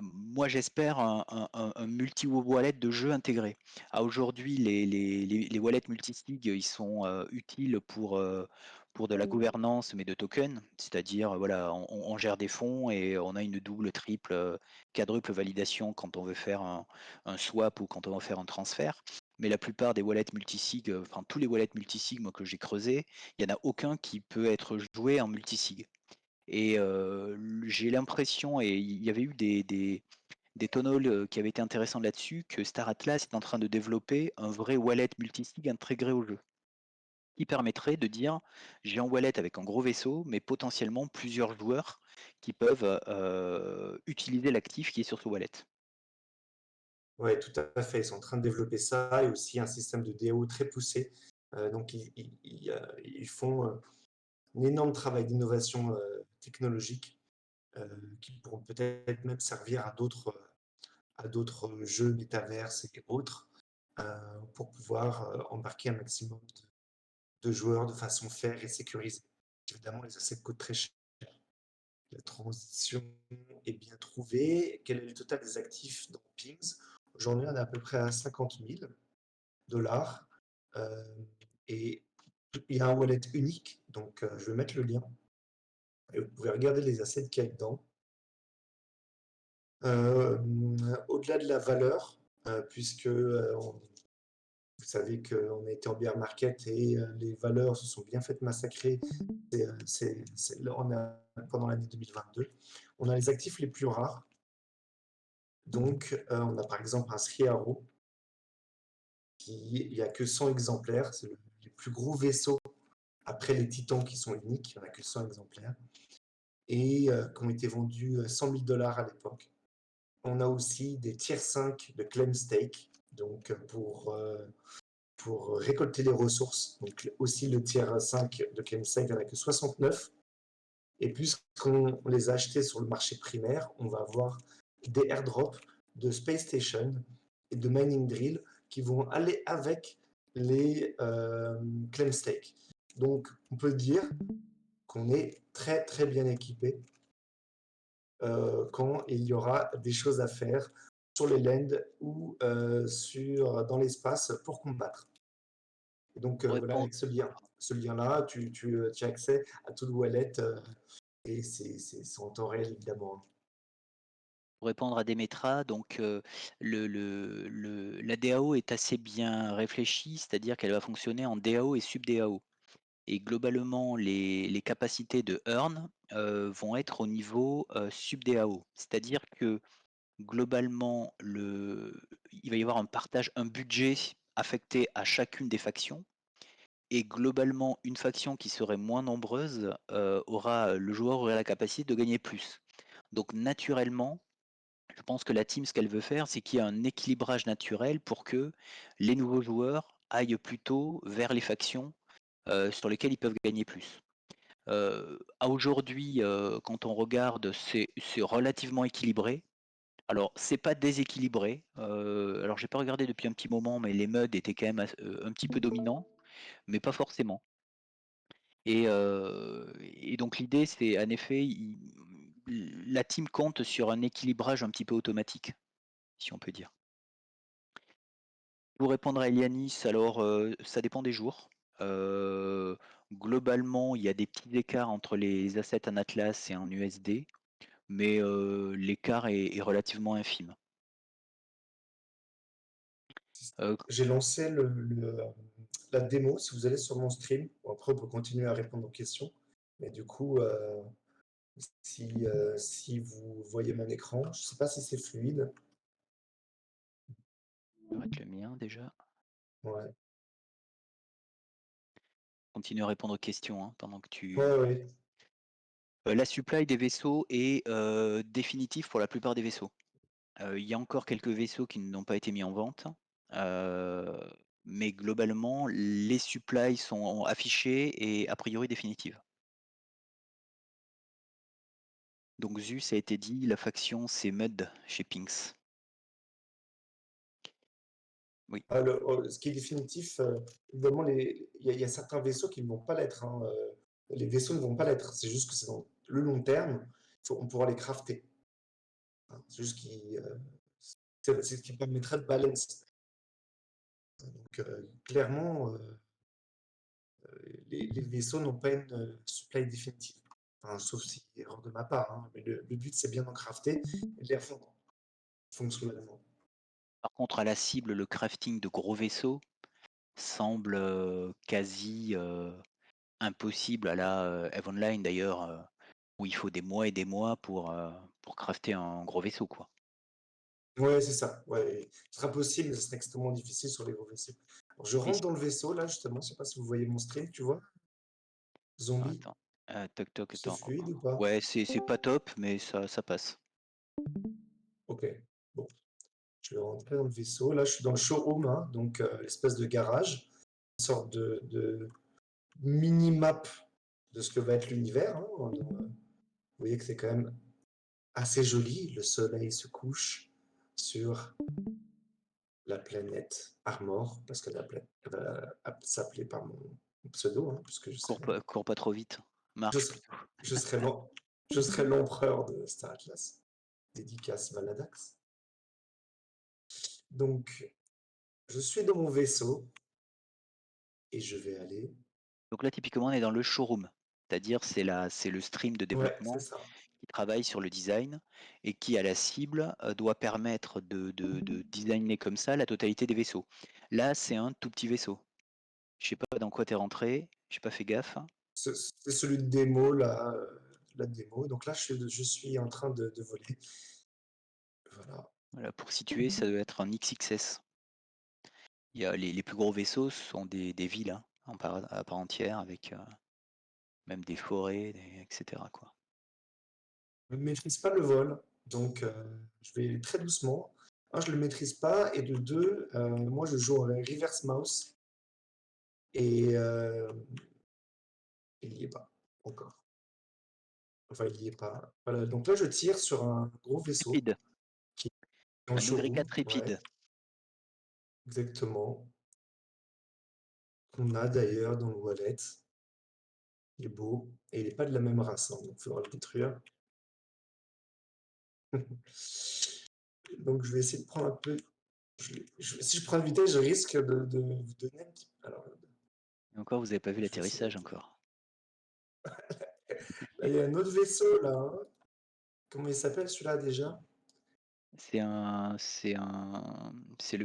moi j'espère un multi-wallet de jeu intégré. À aujourd'hui, les wallets multisig, ils sont, utiles pour de la gouvernance, mais de tokens. C'est-à-dire, voilà, on gère des fonds et on a une double, triple, quadruple validation quand on veut faire un swap ou quand on veut faire un transfert. Mais la plupart des wallets multisig, enfin tous les wallets multisig, moi, que j'ai creusés, il y en a aucun qui peut être joué en multisig. Et j'ai l'impression, et il y avait eu des tonals qui avaient été intéressants là-dessus, que Star Atlas est en train de développer un vrai wallet multisig intégré au jeu, qui permettrait de dire j'ai un wallet avec un gros vaisseau, mais potentiellement plusieurs joueurs qui peuvent utiliser l'actif qui est sur ce wallet. Ouais, tout à fait. Ils sont en train de développer ça et aussi un système de DAO très poussé. Donc ils font un énorme travail d'innovation technologique qui pourront peut-être même servir à d'autres jeux métaverses et autres pour pouvoir embarquer un maximum de joueurs de façon fair et sécurisée. Évidemment, les assets coûtent très cher. La transition est bien trouvée. Quel est le total des actifs dans Pings? Aujourd'hui, on est à peu près à 50 000 dollars. Et il y a un wallet unique, donc je vais mettre le lien. Et vous pouvez regarder les assets qu'il y a dedans. Au-delà de la valeur, puisque vous savez qu'on a été en bear market et les valeurs se sont bien faites massacrer pendant l'année 2022. On a les actifs les plus rares. Donc, on a par exemple un Sri Arrow, il n'y a que 100 exemplaires. C'est les plus gros vaisseaux après les Titans qui sont uniques. Il n'y en a que 100 exemplaires. Et qui ont été vendus 100 000 dollars à l'époque. On a aussi des tier 5 de Claim Stake, donc pour récolter les ressources. Donc aussi le tier 5 de Claim Stake, il n'y en a que 69. Et puisqu'on les a achetés sur le marché primaire, on va avoir des airdrops de Space Station et de Mining Drill qui vont aller avec les Claim Stake. Donc on peut dire qu'on est très très bien équipé quand il y aura des choses à faire sur les lands ou dans l'espace pour combattre. Et donc, Pour voilà, répondre, avec ce lien-là, tu as accès à tout le wallet et c'est en temps réel, évidemment. pour répondre à Demetra, donc la DAO est assez bien réfléchie, c'est-à-dire qu'elle va fonctionner en DAO et sub-DAO. Et globalement, les capacités de earn vont être au niveau sub-DAO. C'est-à-dire que globalement, il va y avoir un partage, un budget affecté à chacune des factions. Et globalement, une faction qui serait moins nombreuse le joueur aurait la capacité de gagner plus. Donc naturellement, je pense que la team, ce qu'elle veut faire, c'est qu'il y ait un équilibrage naturel pour que les nouveaux joueurs aillent plutôt vers les factions sur lesquelles ils peuvent gagner plus. À aujourd'hui, quand on regarde, c'est relativement équilibré. Alors, c'est pas déséquilibré. Alors, j'ai pas regardé depuis un petit moment, mais les MUD étaient quand même un petit peu dominants, mais pas forcément. Et donc l'idée, c'est en effet, la team compte sur un équilibrage un petit peu automatique, si on peut dire. Pour répondre à Elianis, alors ça dépend des jours. Globalement, il y a des petits écarts entre les assets en Atlas et en USD, mais l'écart est relativement infime. Euh, J'ai lancé la démo, si vous allez sur mon stream. Bon, après, on peut continuer à répondre aux questions. Mais du coup, si vous voyez mon écran, je ne sais pas si c'est fluide. je vais mettre le mien déjà. Ouais, Continue à répondre aux questions hein, pendant que tu. ouais, ouais. La supply des vaisseaux est définitive pour la plupart des vaisseaux. Il y a encore quelques vaisseaux qui n'ont pas été mis en vente, mais globalement, les supplies sont affichés et a priori définitives. Donc Zeus a été dit, la faction c'est Mud chez Pinks. Oui, Ah, ce qui est définitif, évidemment, il y a certains vaisseaux qui ne vont pas l'être, hein, les vaisseaux ne vont pas l'être. C'est juste que c'est dans le long terme, on pourra les crafter, hein. C'est juste c'est ce qui permettrait de balance. Donc, clairement, les vaisseaux n'ont pas une supply définitive. Enfin, sauf si erreur de ma part, hein. Mais le but, c'est bien d'en crafter et de les refondre fonctionnellement. par contre à la cible, le crafting de gros vaisseaux semble quasi impossible à la EVE Online d'ailleurs, où il faut des mois et des mois pour crafter un gros vaisseau quoi. Ouais, c'est ça. Ouais, ce sera possible, mais ce serait extrêmement difficile sur les gros vaisseaux. Alors, je Oui, rentre dans le vaisseau, là, justement. Je sais pas si vous voyez mon stream, tu vois? Zombie, attends, toc toc, c'est attends. fluide ou pas? Ouais, c'est pas top, mais ça passe. Ok. Bon, je vais rentrer dans le vaisseau. Là, je suis dans le showroom, hein, donc l'espèce de garage, une sorte de mini-map de ce que va être l'univers, hein. Vous voyez que c'est quand même assez joli. Le soleil se couche sur la planète Armor, parce que la planète va s'appeler par mon pseudo, hein, puisque Cours pas trop vite, je, marche serai- plutôt. je serai l'empereur de Star Atlas. Dédicace Valadax. Donc, je suis dans mon vaisseau et je vais aller. Donc là, typiquement, on est dans le showroom, c'est-à-dire c'est le stream de Ouais, c'est développement ça. qui travaille sur le design et qui, à la cible, doit permettre de designer comme ça la totalité des vaisseaux. Là, c'est un tout petit vaisseau. Je sais pas dans quoi tu es rentré, j'ai pas fait gaffe. C'est celui de démo, là, la démo. Donc là, je suis en train de voler. Voilà. Voilà, pour situer, ça doit être un XXS. Il y a les plus gros vaisseaux sont des villes hein, à part entière, avec même des forêts, etc. quoi. Je ne maîtrise pas le vol, donc je vais très doucement. Un, je ne le maîtrise pas, et de deux, moi, je joue en reverse mouse, et il n'y est pas encore. Enfin, il n'y est pas. Voilà, donc là, je tire sur un gros vaisseau Tripide, qui est dans le un showroom. Y4 Ouais, Tripide. exactement. Qu'on a d'ailleurs dans le wallet. Il est beau, et il n'est pas de la même race, hein, donc il faudra le détruire. Donc je vais essayer de prendre un peu. Si je prends une vitesse, je risque de vous donner un petit. Alors, Et encore, vous avez pas vu Je vais essayer l'atterrissage d'atterrir. encore. Là, il y a un autre vaisseau, là, hein. Comment il s'appelle celui-là déjà? C'est le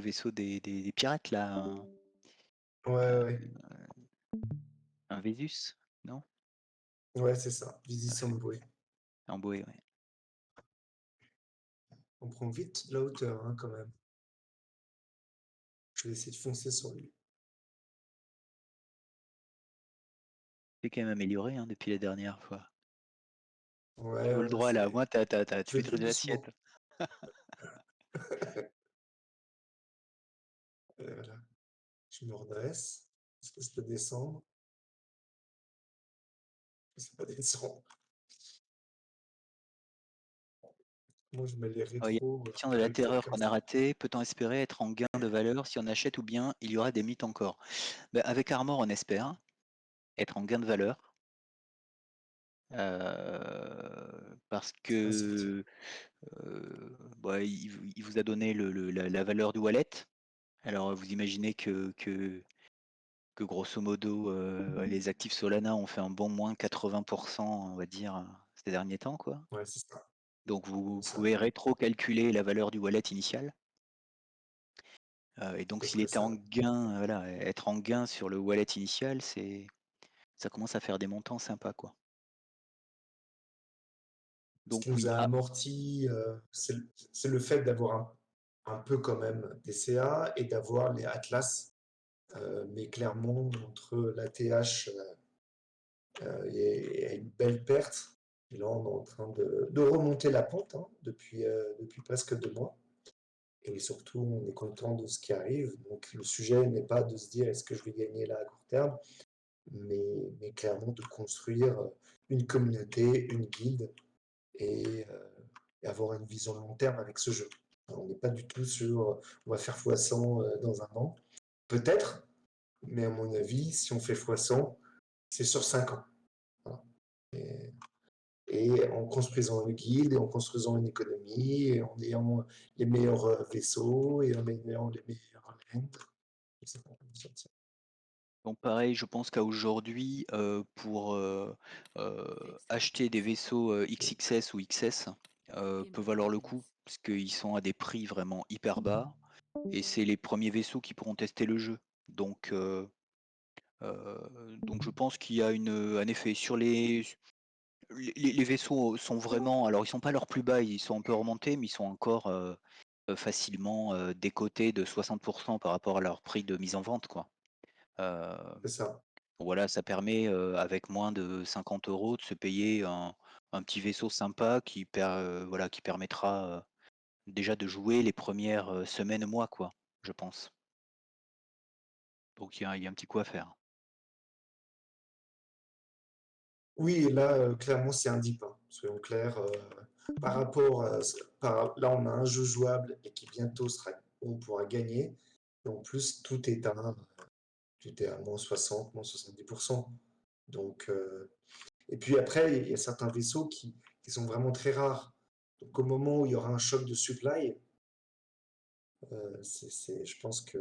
vaisseau des pirates là, Ouais, ouais. un Vésus, non? Ouais, c'est ça. Ouais, Visis Umbrae. un Boé, ouais. On prend vite de la hauteur, hein, quand même. Je vais essayer de foncer sur lui. C'est quand même amélioré, hein, depuis la dernière fois. Tu Ouais, vois le ouais, droit là, moi tu je vais plus maîtrises l'assiette. doucement. Voilà. Je me redresse. Est-ce que je peux descendre? Je sais pas descendre. Moi, je mets les Oh, il y a rétros une question de à l'alcool l'atterreur comme qu'on a ça. raté. Peut-on espérer être en gain de valeur si on achète ou bien il y aura des mythes encore? Bah, avec Armor, on espère être en gain de valeur. Parce C'est pas sorti. que bah, il vous a donné la valeur du wallet. Alors vous imaginez que grosso modo les actifs Solana ont fait un bon moins 80%, on va dire, ces derniers temps, quoi. Ouais, c'est ça. Donc vous C'est ça. pouvez rétro-calculer la valeur du wallet initial. Et À donc peu s'il près était en ça. gain, voilà, être en gain sur le wallet initial, ça commence à faire des montants sympas, quoi. Ce qui Donc nous oui, a amorti, c'est le fait d'avoir un peu quand même des CA et d'avoir les Atlas. Mais clairement, entre l'ATH et une belle perte, et là, on est en train de remonter la pente, hein, depuis presque 2 mois. Et surtout, on est content de ce qui arrive. Donc, le sujet n'est pas de se dire est-ce que je vais gagner là à court terme, mais clairement de construire une communauté, une guilde et avoir une vision long terme avec ce jeu. On n'est pas du tout sur on va faire x100 dans un an. Peut-être, mais à mon avis, si on fait x100, c'est sur 5 ans. Voilà. Et en construisant une guilde, et en construisant une économie, et en ayant les meilleurs vaisseaux, et en ayant les meilleurs lands. donc pareil, je pense qu'à aujourd'hui, pour acheter des vaisseaux XXS ou XS, peut valoir le coup, parce qu'ils sont à des prix vraiment hyper bas, et c'est les premiers vaisseaux qui pourront tester le jeu. Donc je pense qu'il y a un effet sur les vaisseaux sont vraiment, alors ils sont pas leurs plus bas, ils sont un peu remontés, mais ils sont encore facilement décotés de 60% par rapport à leur prix de mise en vente, quoi. Euh, C'est ça. voilà, ça permet avec moins de 50 € de se payer un petit vaisseau sympa voilà, qui permettra déjà de jouer les premières semaines, mois, quoi, je pense. Donc il y a un petit coup à faire. Oui, là, clairement, c'est un dip, hein, soyons clairs. Par rapport à, là, on a un jeu jouable et qui bientôt sera, on pourra gagner. Et en plus, tout est à moins 60, moins 70%. Donc, et puis après, il y a certains vaisseaux qui sont vraiment très rares. Donc, au moment où il y aura un choc de supply, je pense que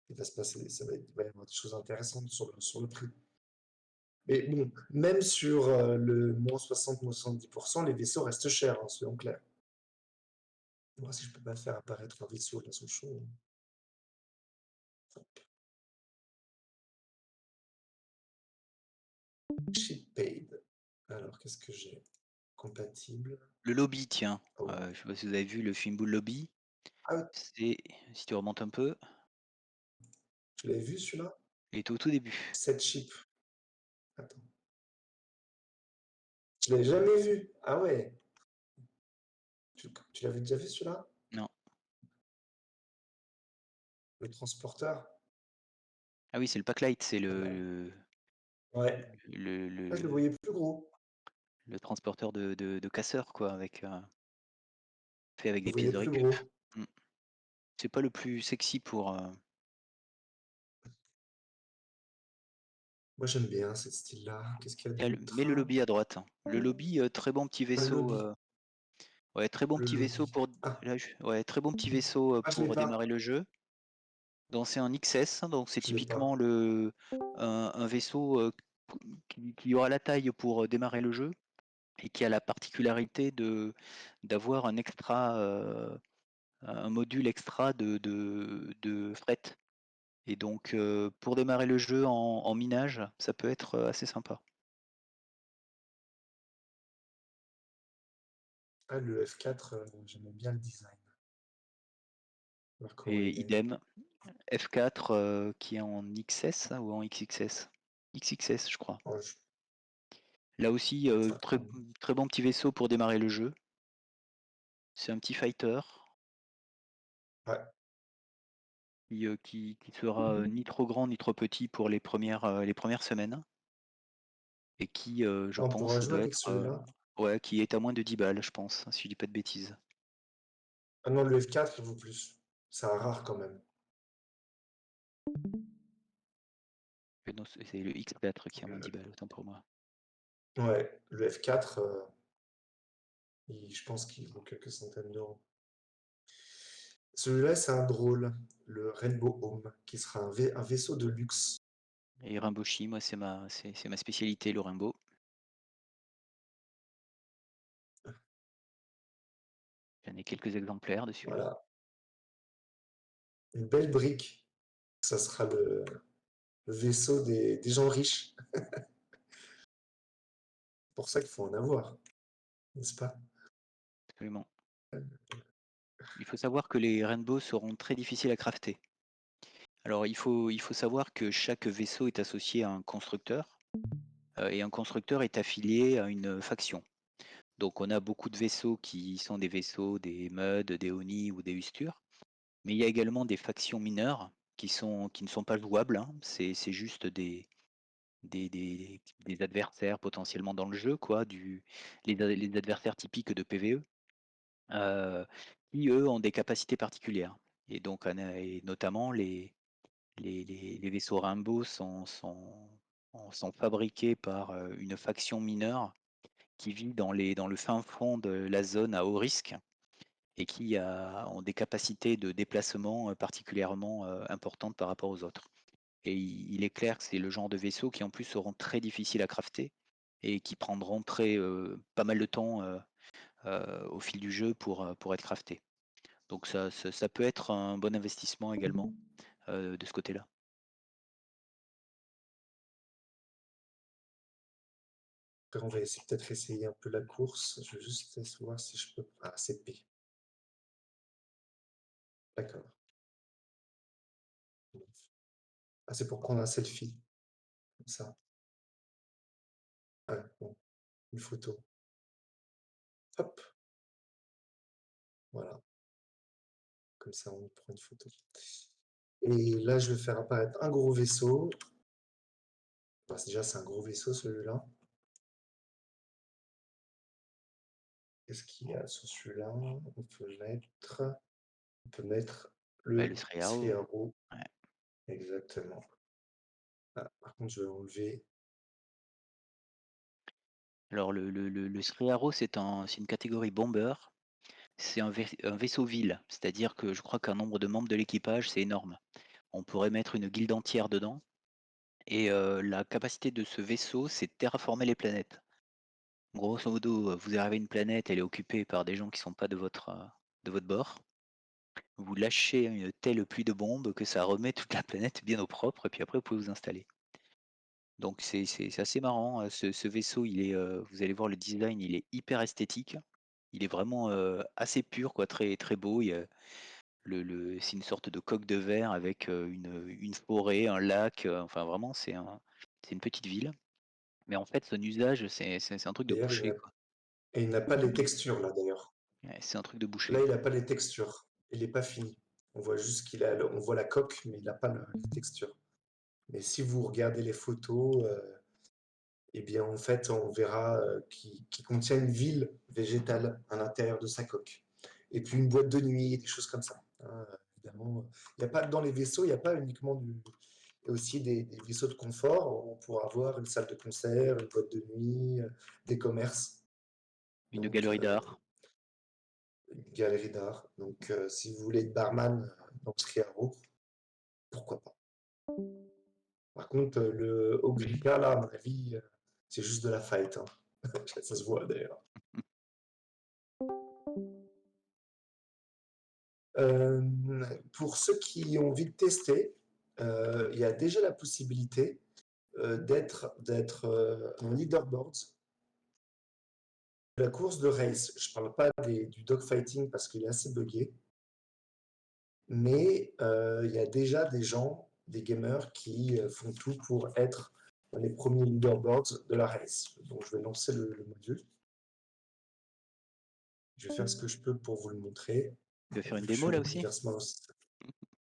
il va se passer, il va y avoir des choses intéressantes sur le prix. Mais bon, même sur le moins 60, moins 70%, les vaisseaux restent chers, hein, soyons clairs. Moi, si je peux pas faire apparaître un vaisseau de la Sochaux. Ship paid. Alors, qu'est-ce que j'ai? Compatible. Le lobby, tiens, Oh. je sais pas si vous avez vu le film Bull Lobby, Ah oui, si tu remontes un peu, tu l'avais vu celui-là? il était au tout début. 7 chips. Attends. Je l'avais jamais vu. Ah ouais. Tu l'avais déjà vu celui-là? Non. Le transporteur? Ah oui, c'est le Packlight, c'est Voilà. Ouais. le, Ah, je le le, voyais plus gros. le transporteur de casseurs, quoi, fait avec Je des le pièces voyais de plus récup. gros. Mm. C'est pas le plus sexy pour. Moi, j'aime bien ce style-là. Qu'est-ce qu'il y a Mets le d'autre? lobby à droite. Le lobby, très bon petit Ah, le vaisseau. lobby. Ouais, très bon Le petit vaisseau lobby. pour. Ah, Là, ouais, très bon petit vaisseau ah je l'ai pour pas. démarrer le jeu. Donc c'est un XS, donc c'est Je l'ai pas. typiquement un vaisseau qui aura la taille pour démarrer le jeu et qui a la particularité d'avoir un module extra de fret. Et donc pour démarrer le jeu en minage, ça peut être assez sympa. Ah, le F4, j'aimais bien le design. Voir comment Et il est. idem, F4 qui est en XS ou en XXS? XXS, je crois. Oh, Là aussi, ça, très, très bon petit vaisseau pour démarrer le jeu. C'est un petit fighter ouais. qui sera ni trop grand ni trop petit pour les premières semaines et qui, je On pourra pense, jouer doit avec être celui-là. ouais, qui est à moins de 10 balles, je pense, si je dis pas de bêtises. Ah non, le F4, il vaut plus. C'est un rare quand même. Non, c'est le X4 qui est à moins de 10 Le- balles, autant pour moi. Ouais, le F4, je pense qu'il vaut quelques centaines d'euros. Celui-là, c'est un drôle, le Rainbow Home, qui sera un vaisseau de luxe. Et Rimbaud-Chi, moi, c'est ma spécialité, le Rimbaud. J'en ai quelques exemplaires de celui-là. Voilà, une belle brique. Ça sera le vaisseau des gens riches. C'est pour ça qu'il faut en avoir, n'est-ce pas? Absolument. Il faut savoir que les Rainbows seront très difficiles à crafter. Alors, il faut savoir que chaque vaisseau est associé à un constructeur, et un constructeur est affilié à une faction. Donc, on a beaucoup de vaisseaux qui sont des vaisseaux, des MUD, des ONI ou des Ustur, mais il y a également des factions mineures qui ne sont pas jouables, hein. C'est juste des adversaires potentiellement dans le jeu, quoi, les adversaires typiques de PvE, euh, qui eux ont des capacités particulières. Et donc, et notamment les vaisseaux Rainbow sont fabriqués par une faction mineure qui vit dans le fin fond de la zone à haut risque et qui ont des capacités de déplacement particulièrement importantes par rapport aux autres. Et il est clair que c'est le genre de vaisseaux qui en plus seront très difficiles à crafter et qui prendront pas mal de temps au fil du jeu pour être craftés. Donc ça peut être un bon investissement également de ce côté-là. Après, on va peut-être essayer un peu la course. Je vais juste voir si je peux. Ah, c'est P. D'accord. Ah, c'est pour prendre un selfie, comme ça. Ouais, bon, une photo. Hop, voilà. Comme ça, on prend une photo. Et là, je vais faire apparaître un gros vaisseau. Bah, déjà, c'est un gros vaisseau, celui-là. Qu'est-ce qu'il y a sur celui-là? On peut mettre Ouais, le le Sriao, Sriaro. ouais. Exactement. Ah, par contre, je vais enlever. Alors le Sriaro, c'est une catégorie bomber. C'est un vaisseau ville, c'est-à-dire que je crois qu'un nombre de membres de l'équipage, c'est énorme. On pourrait mettre une guilde entière dedans. Et la capacité de ce vaisseau, c'est de terraformer les planètes. Grosso modo, vous arrivez à une planète, elle est occupée par des gens qui ne sont pas de votre bord. Vous lâchez une telle pluie de bombes que ça remet toute la planète bien au propre, et puis après, vous pouvez vous installer. Donc c'est assez marrant. Ce vaisseau, vous allez voir le design, il est hyper esthétique. Il est vraiment assez pur, quoi, très, très beau. C'est une sorte de coque de verre avec une forêt, un lac. Enfin, vraiment, c'est une petite ville. Mais en fait, son usage, c'est un truc de D'ailleurs, boucher, quoi. il n'a pas les textures, là, d'ailleurs. Ouais, c'est un truc de Là, boucher. il n'a pas les textures. Il n'est pas fini. On voit juste on voit la coque, mais il n'a pas les textures. Mais si vous regardez les photos, eh bien, en fait, on verra qu'il contient une ville végétale à l'intérieur de sa coque. Et puis une boîte de nuit, des choses comme ça, hein, évidemment. Il y a pas, dans les vaisseaux, il n'y a pas uniquement il y a aussi des vaisseaux de confort. On pourra avoir une salle de concert, une boîte de nuit, des commerces, Une donc galerie d'art. une galerie d'art. Donc, si vous voulez être barman dans le Schiaro, Par contre, le Ogrica, là, à mon avis, c'est juste de la fight, hein. Ça se voit d'ailleurs. Euh, pour ceux qui ont envie de tester, il y a déjà la possibilité d'être en leaderboard de la course de race. Je ne parle pas du dogfighting parce qu'il est assez buggé, mais il y a déjà des gens, des gamers qui font tout pour être dans les premiers leaderboards de la race. Donc je vais lancer le module. Je vais faire ce que je peux pour vous le montrer. Tu veux faire une Vu que je suis démo là en aussi? reverse mouse.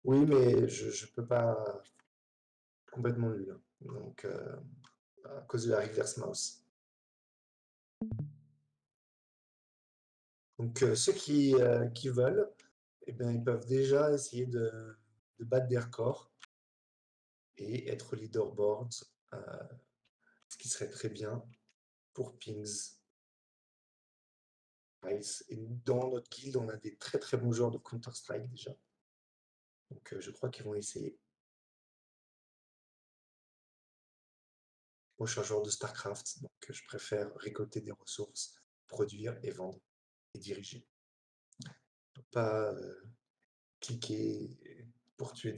Oui, mais je ne peux pas complètement nul, hein. Donc, à cause de la reverse mouse. Donc, ceux qui veulent, eh bien, ils peuvent déjà essayer de battre des records et être leaderboard, ce qui serait très bien pour Pings. Nice. Et dans notre guild, on a des très très bons joueurs de Counter-Strike déjà. Donc, je crois qu'ils vont essayer. Moi, je suis un joueur de StarCraft, donc je préfère récolter des ressources, produire et vendre et diriger. Pas cliquer pour tuer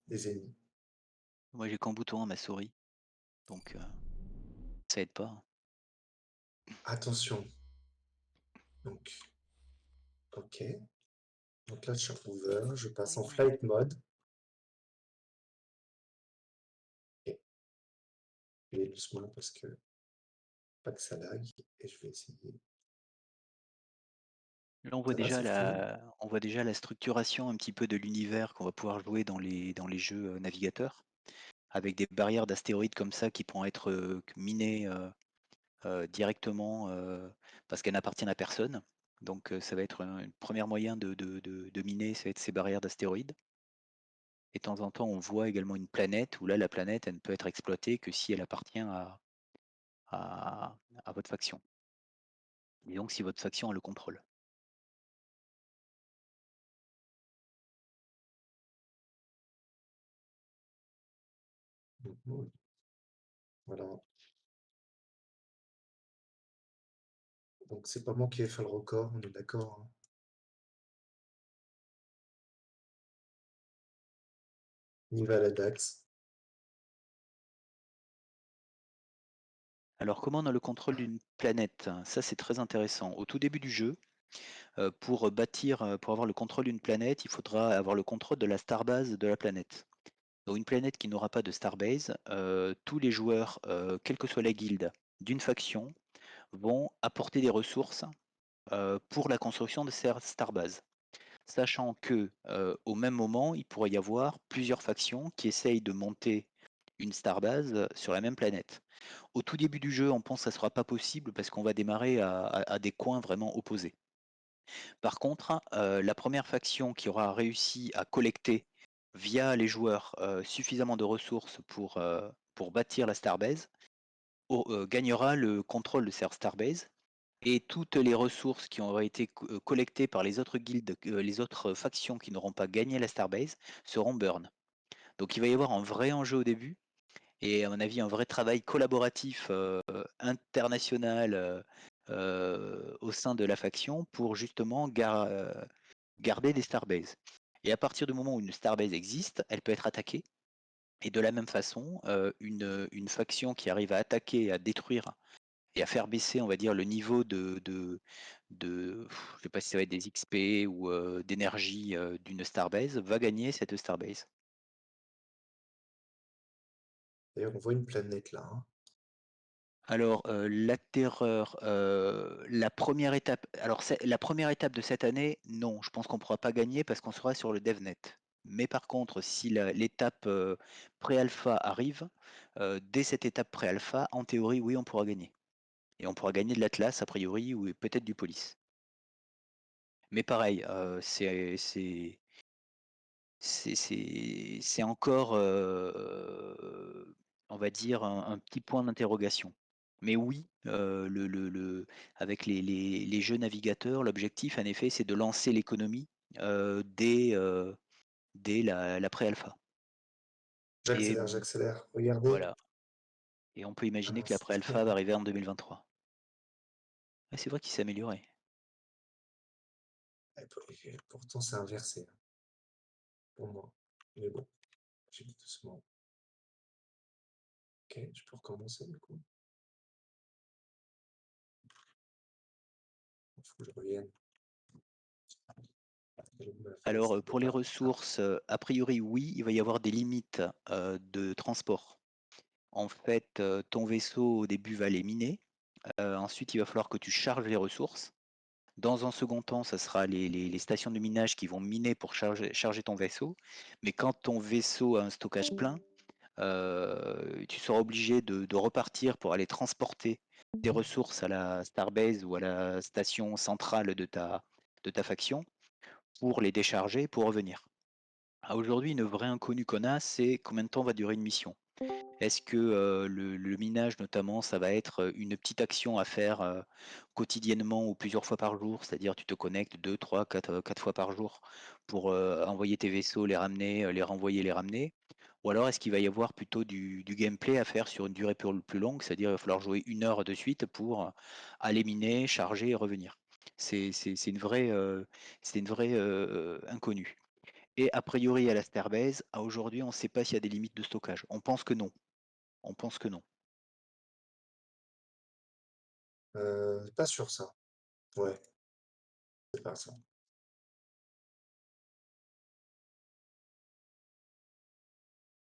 des ennemis. Moi j'ai qu'un bouton à ma souris, donc ça aide pas. Attention. Donc, ok. Donc là, je suis en over, je passe en flight mode. Et je vais doucement parce que pas que ça lag. Et je vais essayer. Là Ça va, c'est fluide. on voit déjà la structuration un petit peu de l'univers qu'on va pouvoir jouer dans les jeux navigateurs, avec des barrières d'astéroïdes comme ça qui pourront être minées directement parce qu'elles n'appartiennent à personne. Donc ça va être un premier moyen de miner, ça va être ces barrières d'astéroïdes. Et de temps en temps, on voit également une planète où là, la planète, elle ne peut être exploitée que si elle appartient à, à votre faction. Et donc si votre faction a le contrôle. Voilà. Donc c'est pas moi qui ai fait le record, on est d'accord, hein. Niveau Dax. Alors comment on a le contrôle d'une planète? Ça c'est très intéressant. Au tout début du jeu, pour avoir le contrôle d'une planète, il faudra avoir le contrôle de la starbase de la planète. Donc une planète qui n'aura pas de starbase, tous les joueurs, quelle que soit la guilde d'une faction, vont apporter des ressources pour la construction de ces starbases. Sachant que au même moment, il pourrait y avoir plusieurs factions qui essayent de monter une starbase sur la même planète. Au tout début du jeu, on pense que ça ne sera pas possible parce qu'on va démarrer à des coins vraiment opposés. Par contre, la première faction qui aura réussi à collecter via les joueurs suffisamment de ressources pour bâtir la starbase gagnera le contrôle de cette starbase et toutes les ressources qui auraient été collectées par les autres guildes, les autres factions qui n'auront pas gagné la starbase seront burn. Donc il va y avoir un vrai enjeu au début et à mon avis un vrai travail collaboratif international au sein de la faction pour justement garder des starbases. Et à partir du moment où une starbase existe, elle peut être attaquée. Et de la même façon, une faction qui arrive à attaquer, à détruire et à faire baisser, on va dire, le niveau je sais pas si ça va être des XP ou d'énergie d'une starbase, va gagner cette starbase. D'ailleurs, on voit une planète là, hein. Alors, la terreur, la première étape, alors la première étape de cette année, non, je pense qu'on ne pourra pas gagner parce qu'on sera sur le DevNet. Mais par contre, si l'étape pré-alpha arrive, dès cette étape pré-alpha, en théorie, oui, on pourra gagner. Et on pourra gagner de l'Atlas, a priori, ou peut-être du Police. Mais pareil, c'est encore, on va dire, un petit point d'interrogation. Mais oui, avec les jeux navigateurs, l'objectif, en effet, c'est de lancer l'économie dès la pré-alpha. Et J'accélère. Regardez. voilà. Et on peut imaginer Ah, que la pré-alpha va arriver en 2023. Ouais, c'est vrai qu'il s'est amélioré. et pourtant, c'est inversé hein, pour moi. Mais bon, j'ai dit doucement. Ok, je peux recommencer du coup. Il faut que je revienne. Alors, pour les ressources, a priori, oui, il va y avoir des limites de transport. En fait, ton vaisseau, au début, va les miner. Ensuite, il va falloir que tu charges les ressources. Dans un second temps, ça sera les stations de minage qui vont miner pour charger ton vaisseau. Mais quand ton vaisseau a un stockage plein, tu seras obligé de repartir pour aller transporter tes ressources à la Starbase ou à la station centrale de ta faction pour les décharger pour revenir. Aujourd'hui, une vraie inconnue qu'on a, c'est combien de temps va durer une mission. Est-ce que le minage, notamment, ça va être une petite action à faire quotidiennement ou plusieurs fois par jour, c'est-à-dire tu te connectes 2, 3, 4 fois par jour pour envoyer tes vaisseaux, les ramener, les renvoyer, les ramener. Ou alors est-ce qu'il va y avoir plutôt du gameplay à faire sur une durée plus longue, c'est-à-dire il va falloir jouer 1 heure de suite pour aller miner, charger et revenir. C'est une vraie inconnue. Et a priori à la Starbase, à aujourd'hui, on ne sait pas s'il y a des limites de stockage. On pense que non. On pense que non. Pas sur ça. Ouais, c'est pas ça.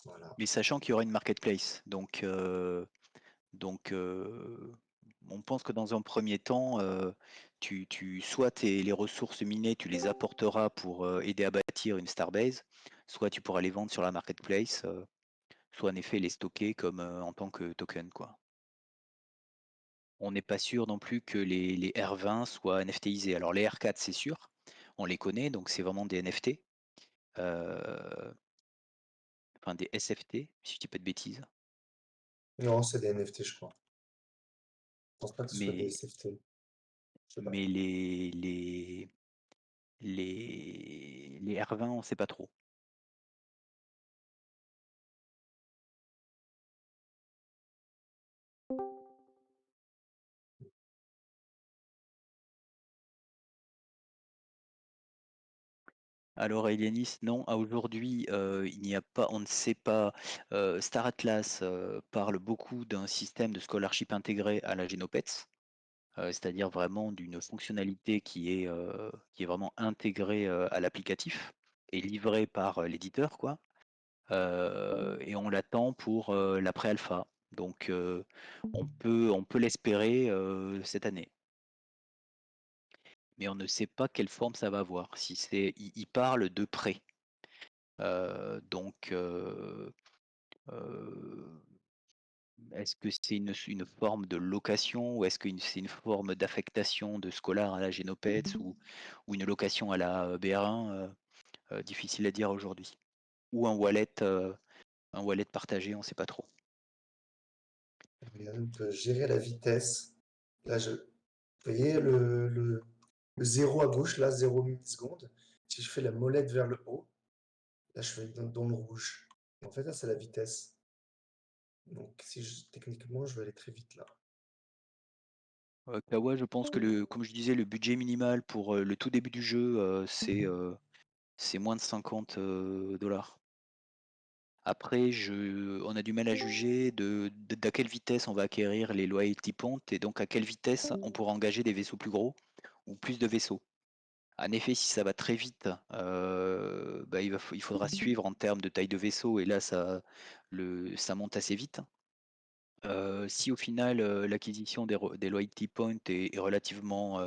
Voilà. Mais sachant qu'il y aura une marketplace, donc on pense que dans un premier temps, soit les ressources minées, tu les apporteras pour aider à bâtir une Starbase, soit tu pourras les vendre sur la marketplace, soit en effet les stocker comme en tant que token, quoi. On n'est pas sûr non plus que les R20 soient NFTisés. Alors les R4, c'est sûr, on les connaît, donc c'est vraiment des NFT, enfin des SFT, si je dis pas de bêtises. Non, c'est des NFT, je crois. Je pense pas que ce soit des Mais, SFT. Je sais pas. mais les R20, on ne sait pas trop. Alors Elianis, non, à aujourd'hui, il n'y a pas, on ne sait pas. Star Atlas parle beaucoup d'un système de scholarship intégré à la Genopets, c'est-à-dire vraiment d'une fonctionnalité qui est vraiment intégrée à l'applicatif et livrée par l'éditeur, quoi. Et on l'attend pour la pré-alpha. Donc on peut l'espérer cette année. Mais on ne sait pas quelle forme ça va avoir. Si c'est, il parle de prêt. Donc, est-ce que c'est une forme de location ou est-ce que c'est une forme d'affectation de Scholar à la Genopets ou une location à la BR1 difficile à dire aujourd'hui. Ou un wallet partagé, on ne sait pas trop. On peut gérer la vitesse. Là, vous voyez le 0 à gauche, là, 0 millisecondes. Si je fais la molette vers le haut, là, je fais dans le rouge. En fait, là, c'est la vitesse. Donc, techniquement, je vais aller très vite là. Kawa, je pense que comme je disais, le budget minimal pour le tout début du jeu, c'est moins de 50 $. Après, on a du mal à juger d'à quelle vitesse on va acquérir les loyalty points et donc à quelle vitesse on pourra engager des vaisseaux plus gros ou plus de vaisseaux. En effet, si ça va très vite, bah, il faudra suivre en termes de taille de vaisseau et là, ça monte assez vite. Si au final, l'acquisition des loyalty points est relativement,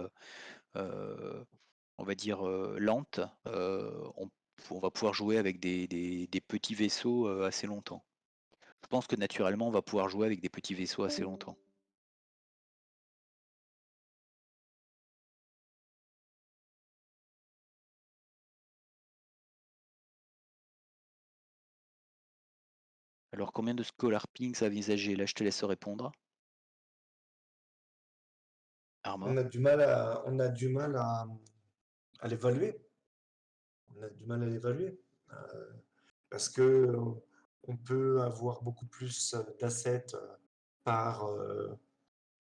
on va dire, lente, on va pouvoir jouer avec des petits vaisseaux assez longtemps. Je pense que naturellement, on va pouvoir jouer avec des petits vaisseaux assez longtemps. Alors, combien de Scholar Pings à envisager? Là, je te laisse répondre. Arma. On a du mal à l'évaluer. On a du mal à l'évaluer. Parce que on peut avoir beaucoup plus d'assets par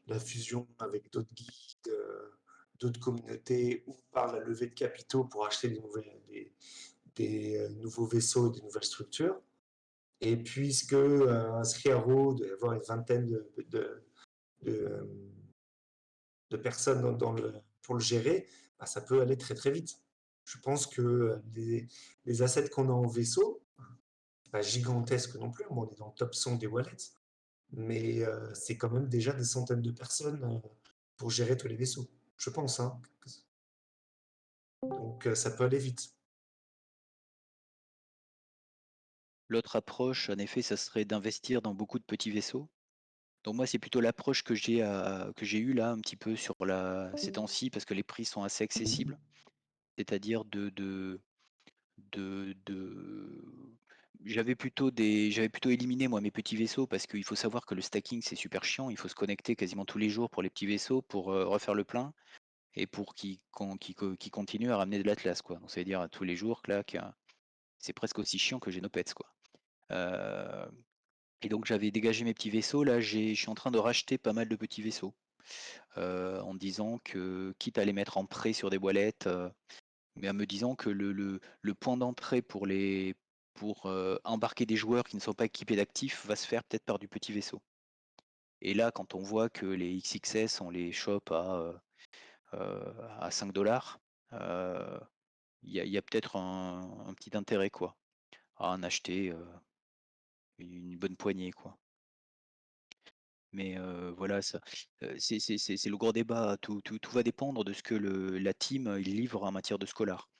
la fusion avec d'autres guides, d'autres communautés ou par la levée de capitaux pour acheter des nouveaux vaisseaux et des nouvelles structures. Et puisque un Sriaro doit y avoir une vingtaine de, de personnes pour le gérer, bah, ça peut aller très très vite. Je pense que les assets qu'on a en vaisseau, pas gigantesques non plus, bon, on est dans le top 100 des wallets, mais c'est quand même déjà des centaines de personnes pour gérer tous les vaisseaux, je pense. Hein. Donc ça peut aller vite. L'autre approche, en effet, ça serait d'investir dans beaucoup de petits vaisseaux. Donc moi, c'est plutôt l'approche que j'ai eue là un petit peu sur ces temps-ci parce que les prix sont assez accessibles. C'est-à-dire de j'avais plutôt éliminé moi mes petits vaisseaux parce qu'il faut savoir que le stacking c'est super chiant. Il faut se connecter quasiment tous les jours pour les petits vaisseaux pour refaire le plein et pour qu'ils continuent à ramener de l'Atlas quoi. Donc ça veut dire tous les jours, clac, c'est presque aussi chiant que Genopets quoi. Euh, et donc j'avais dégagé mes petits vaisseaux. Là, je suis en train de racheter pas mal de petits vaisseaux en me disant que quitte à les mettre en prêt sur des boîlettes, mais en me disant que le point d'entrée pour embarquer des joueurs qui ne sont pas équipés d'actifs va se faire peut-être par du petit vaisseau. Et là, quand on voit que les XXS, on les chope à 5 $, il y a peut-être un petit intérêt quoi, à en acheter une bonne poignée quoi. Mais voilà, ça, c'est le gros débat. Tout va dépendre de ce que la team il livre en matière de Scholar.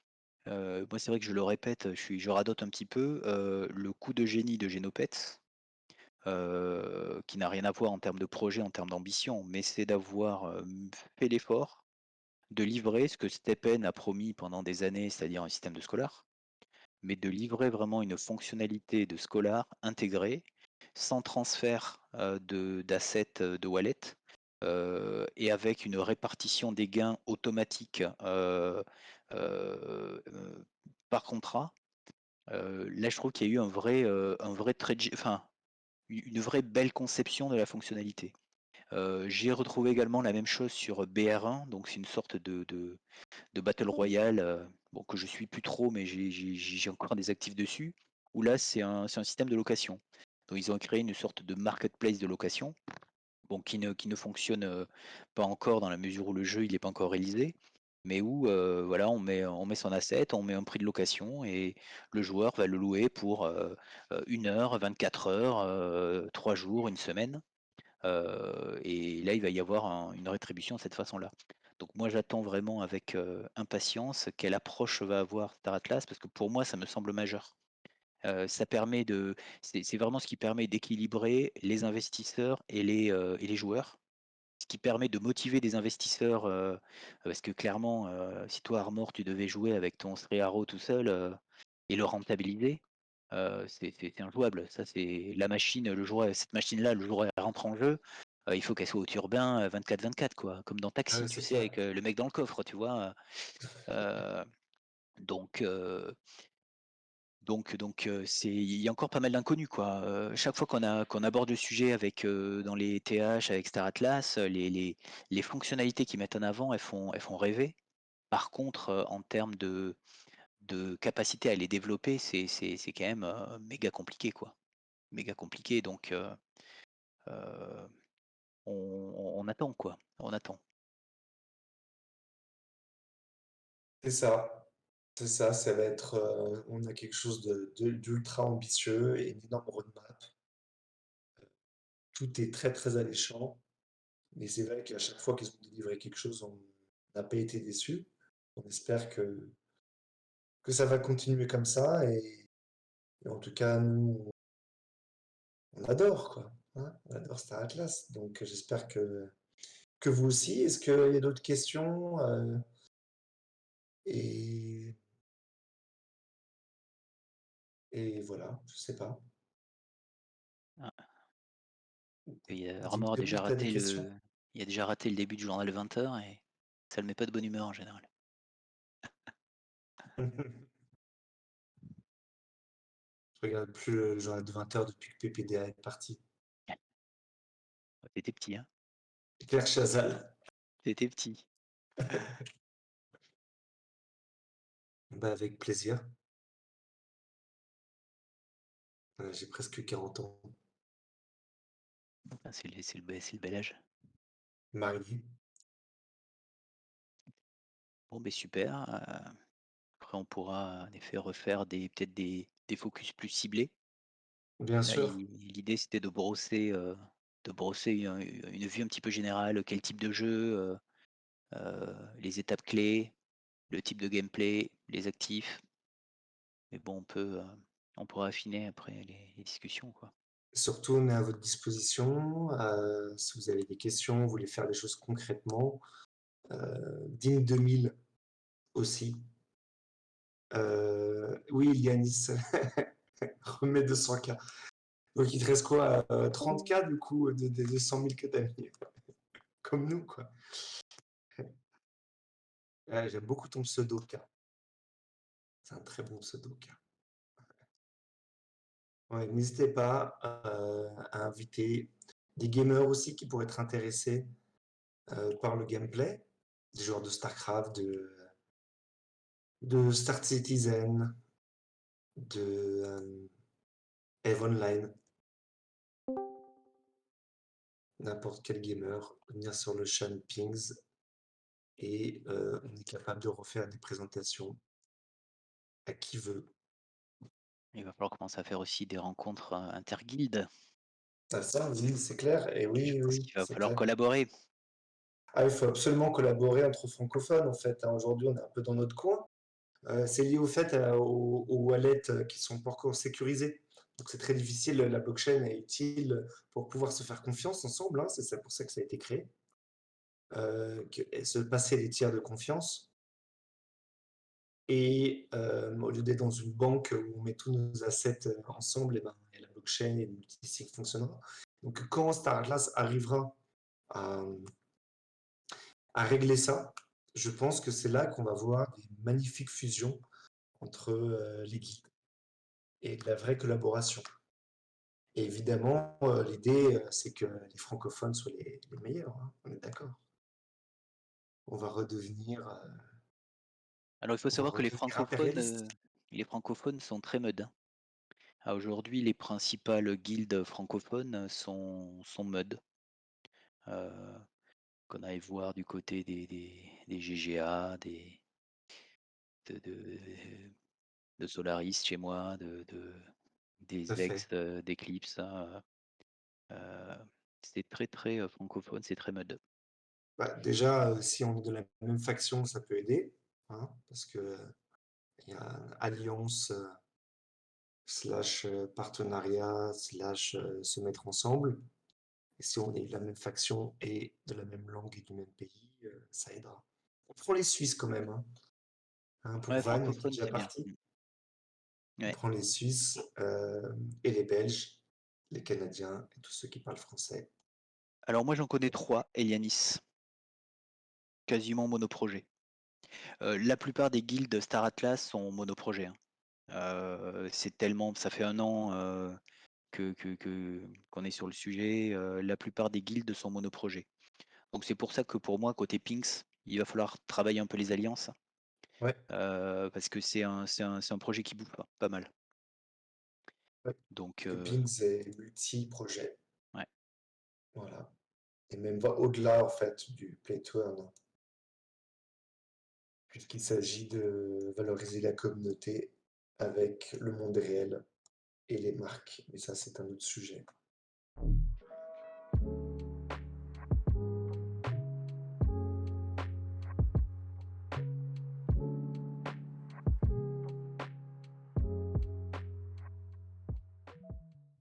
Moi, c'est vrai que je le répète, je radote un petit peu. Le coup de génie de Genopets, qui n'a rien à voir en termes de projet, en termes d'ambition, mais c'est d'avoir fait l'effort de livrer ce que Stepen a promis pendant des années, c'est-à-dire un système de Scholar, mais de livrer vraiment une fonctionnalité de Scholar intégrée, sans transfert d'assets de wallet, et avec une répartition des gains automatique par contrat. Là, je trouve qu'il y a eu un vrai enfin, une vraie belle conception de la fonctionnalité. J'ai retrouvé également la même chose sur BR1, donc c'est une sorte de Battle Royale, bon, que je suis plus trop, mais j'ai encore des actifs dessus, où là, c'est un système de location. Donc, ils ont créé une sorte de marketplace de location, bon, qui ne fonctionne pas encore dans la mesure où le jeu il n'est pas encore réalisé, mais où voilà, on met son asset, on met un prix de location et le joueur va le louer pour 1 heure, 24 heures, 3 jours, une semaine. Et là, il va y avoir une rétribution de cette façon-là. Donc moi, j'attends vraiment avec impatience quelle approche va avoir Star Atlas, parce que pour moi, ça me semble majeur. Ça permet c'est vraiment ce qui permet d'équilibrer les investisseurs et les joueurs, ce qui permet de motiver des investisseurs, parce que clairement, si toi Armor, tu devais jouer avec ton Strearo tout seul et le rentabiliser, c'est injouable. Ça, c'est la machine, cette machine-là, le jour où elle rentre en jeu, il faut qu'elle soit au turbin 24/24, quoi, comme dans Ah Taxi, ouais, tu c'est sais, ça. avec le mec dans le coffre, tu vois. euh, donc, euh, il y a encore pas mal d'inconnus, quoi. Chaque fois qu'on aborde le sujet avec dans les TH, avec Star Atlas, les fonctionnalités qu'ils mettent en avant, elles font rêver. Par contre, en termes de capacité à les développer, c'est quand même méga compliqué, quoi. Méga compliqué, donc euh, on attend, quoi. On attend. C'est ça. C'est ça, ça va être. On a quelque chose d'ultra ambitieux et une énorme roadmap. Tout est très très alléchant. Mais c'est vrai qu'à chaque fois qu'ils ont délivré quelque chose, on n'a pas été déçus. On espère que ça va continuer comme ça. Et en tout cas, nous, on adore, quoi. Hein, on adore Star Atlas. Donc j'espère que vous aussi. Est-ce qu'il y a d'autres questions et, et voilà, je sais pas. Ah, et, Armor a Dites-moi, déjà tu as des raté questions? il a déjà raté le début du journal 20 h et ça le met pas de bonne humeur en général. Je regarde plus le journal de 20 heures depuis que PPDA est parti. T'étais petit, hein? Claire Chazal. T'étais petit. Bah, avec plaisir. J'ai presque 40 ans. Ah, c'est le bel âge. Marié, Bon, ben super. Après, on pourra en effet refaire peut-être des focus plus ciblés. bien Là, sûr. l'idée, c'était de brosser une vue un petit peu générale, quel type de jeu, les étapes clés, le type de gameplay, les actifs. Mais bon, on pourra affiner après les discussions, quoi. Surtout, on est à votre disposition. Si vous avez des questions, vous voulez faire les choses concrètement. DIM 2000 aussi. Oui, Yanis, remets 200K. Donc il te reste quoi? 30K du coup, des 200 000 que t'as mis. Comme nous, quoi. Ouais, j'aime beaucoup ton pseudo, K. C'est un très bon pseudo, K. Ouais, n'hésitez pas à inviter des gamers aussi qui pourraient être intéressés par le gameplay, des joueurs de StarCraft, de Star Citizen, de EVE Online, n'importe quel gamer, venir sur le Sean Pings et on est capable de refaire des présentations à qui veut. Il va falloir commencer à faire aussi des rencontres interguildes. Ah ça, oui, c'est clair. Et Je oui, pense oui, qu'il va c'est falloir clair. collaborer. Ah, il faut absolument collaborer entre francophones, en fait, hein. Aujourd'hui, on est un peu dans notre coin. C'est lié au fait aux wallets qui sont pas encore sécurisés. Donc c'est très difficile. La blockchain est utile pour pouvoir se faire confiance ensemble, hein. C'est pour ça que ça a été créé. Et se passer les tiers de confiance. Et au lieu d'être dans une banque où on met tous nos assets ensemble, et ben, et la blockchain et le multisig fonctionnera. Donc quand Star Atlas arrivera à, à régler ça, je pense que c'est là qu'on va voir des magnifiques fusions entre les guildes et de la vraie collaboration. Et évidemment, l'idée, c'est que les francophones soient les meilleurs, hein, on est d'accord. On va redevenir, Alors, il faut on va savoir que les redevenir francophones, impérialiste. les francophones sont très mode, hein. Aujourd'hui, les principales guildes francophones sont mode. Euh, qu'on aille voir du côté des GGA, de Solaris chez moi, Tout à des fait. ex d'Eclipse, hein, euh, c'est très très francophone, c'est très mode. Bah, déjà, si on est de la même faction, ça peut aider, hein, parce que il y a alliance slash partenariat slash se mettre ensemble. Et si on est de la même faction et de la même langue et du même pays, ça aidera. On prend les Suisses quand même, hein. Hein, pour Ouais, Van, qui est francophone, déjà c'est bien. parti. On Ouais. prend les Suisses et les Belges, les Canadiens et tous ceux qui parlent français. Alors moi j'en connais trois, Elianis, quasiment monoprojet. La plupart des guildes Star Atlas sont monoprojet, hein. C'est tellement, ça fait un an qu'on est sur le sujet. La plupart des guildes sont monoprojet. Donc c'est pour ça que pour moi, côté Pinks, il va falloir travailler un peu les alliances, Ouais, parce que c'est un projet qui bouffe pas mal. ouais. Donc Que Pings est multi-projet. ouais. Voilà. Et même va au-delà, en fait, du play to earn, puisqu'il s'agit de valoriser la communauté avec le monde réel et les marques. Mais ça, c'est un autre sujet.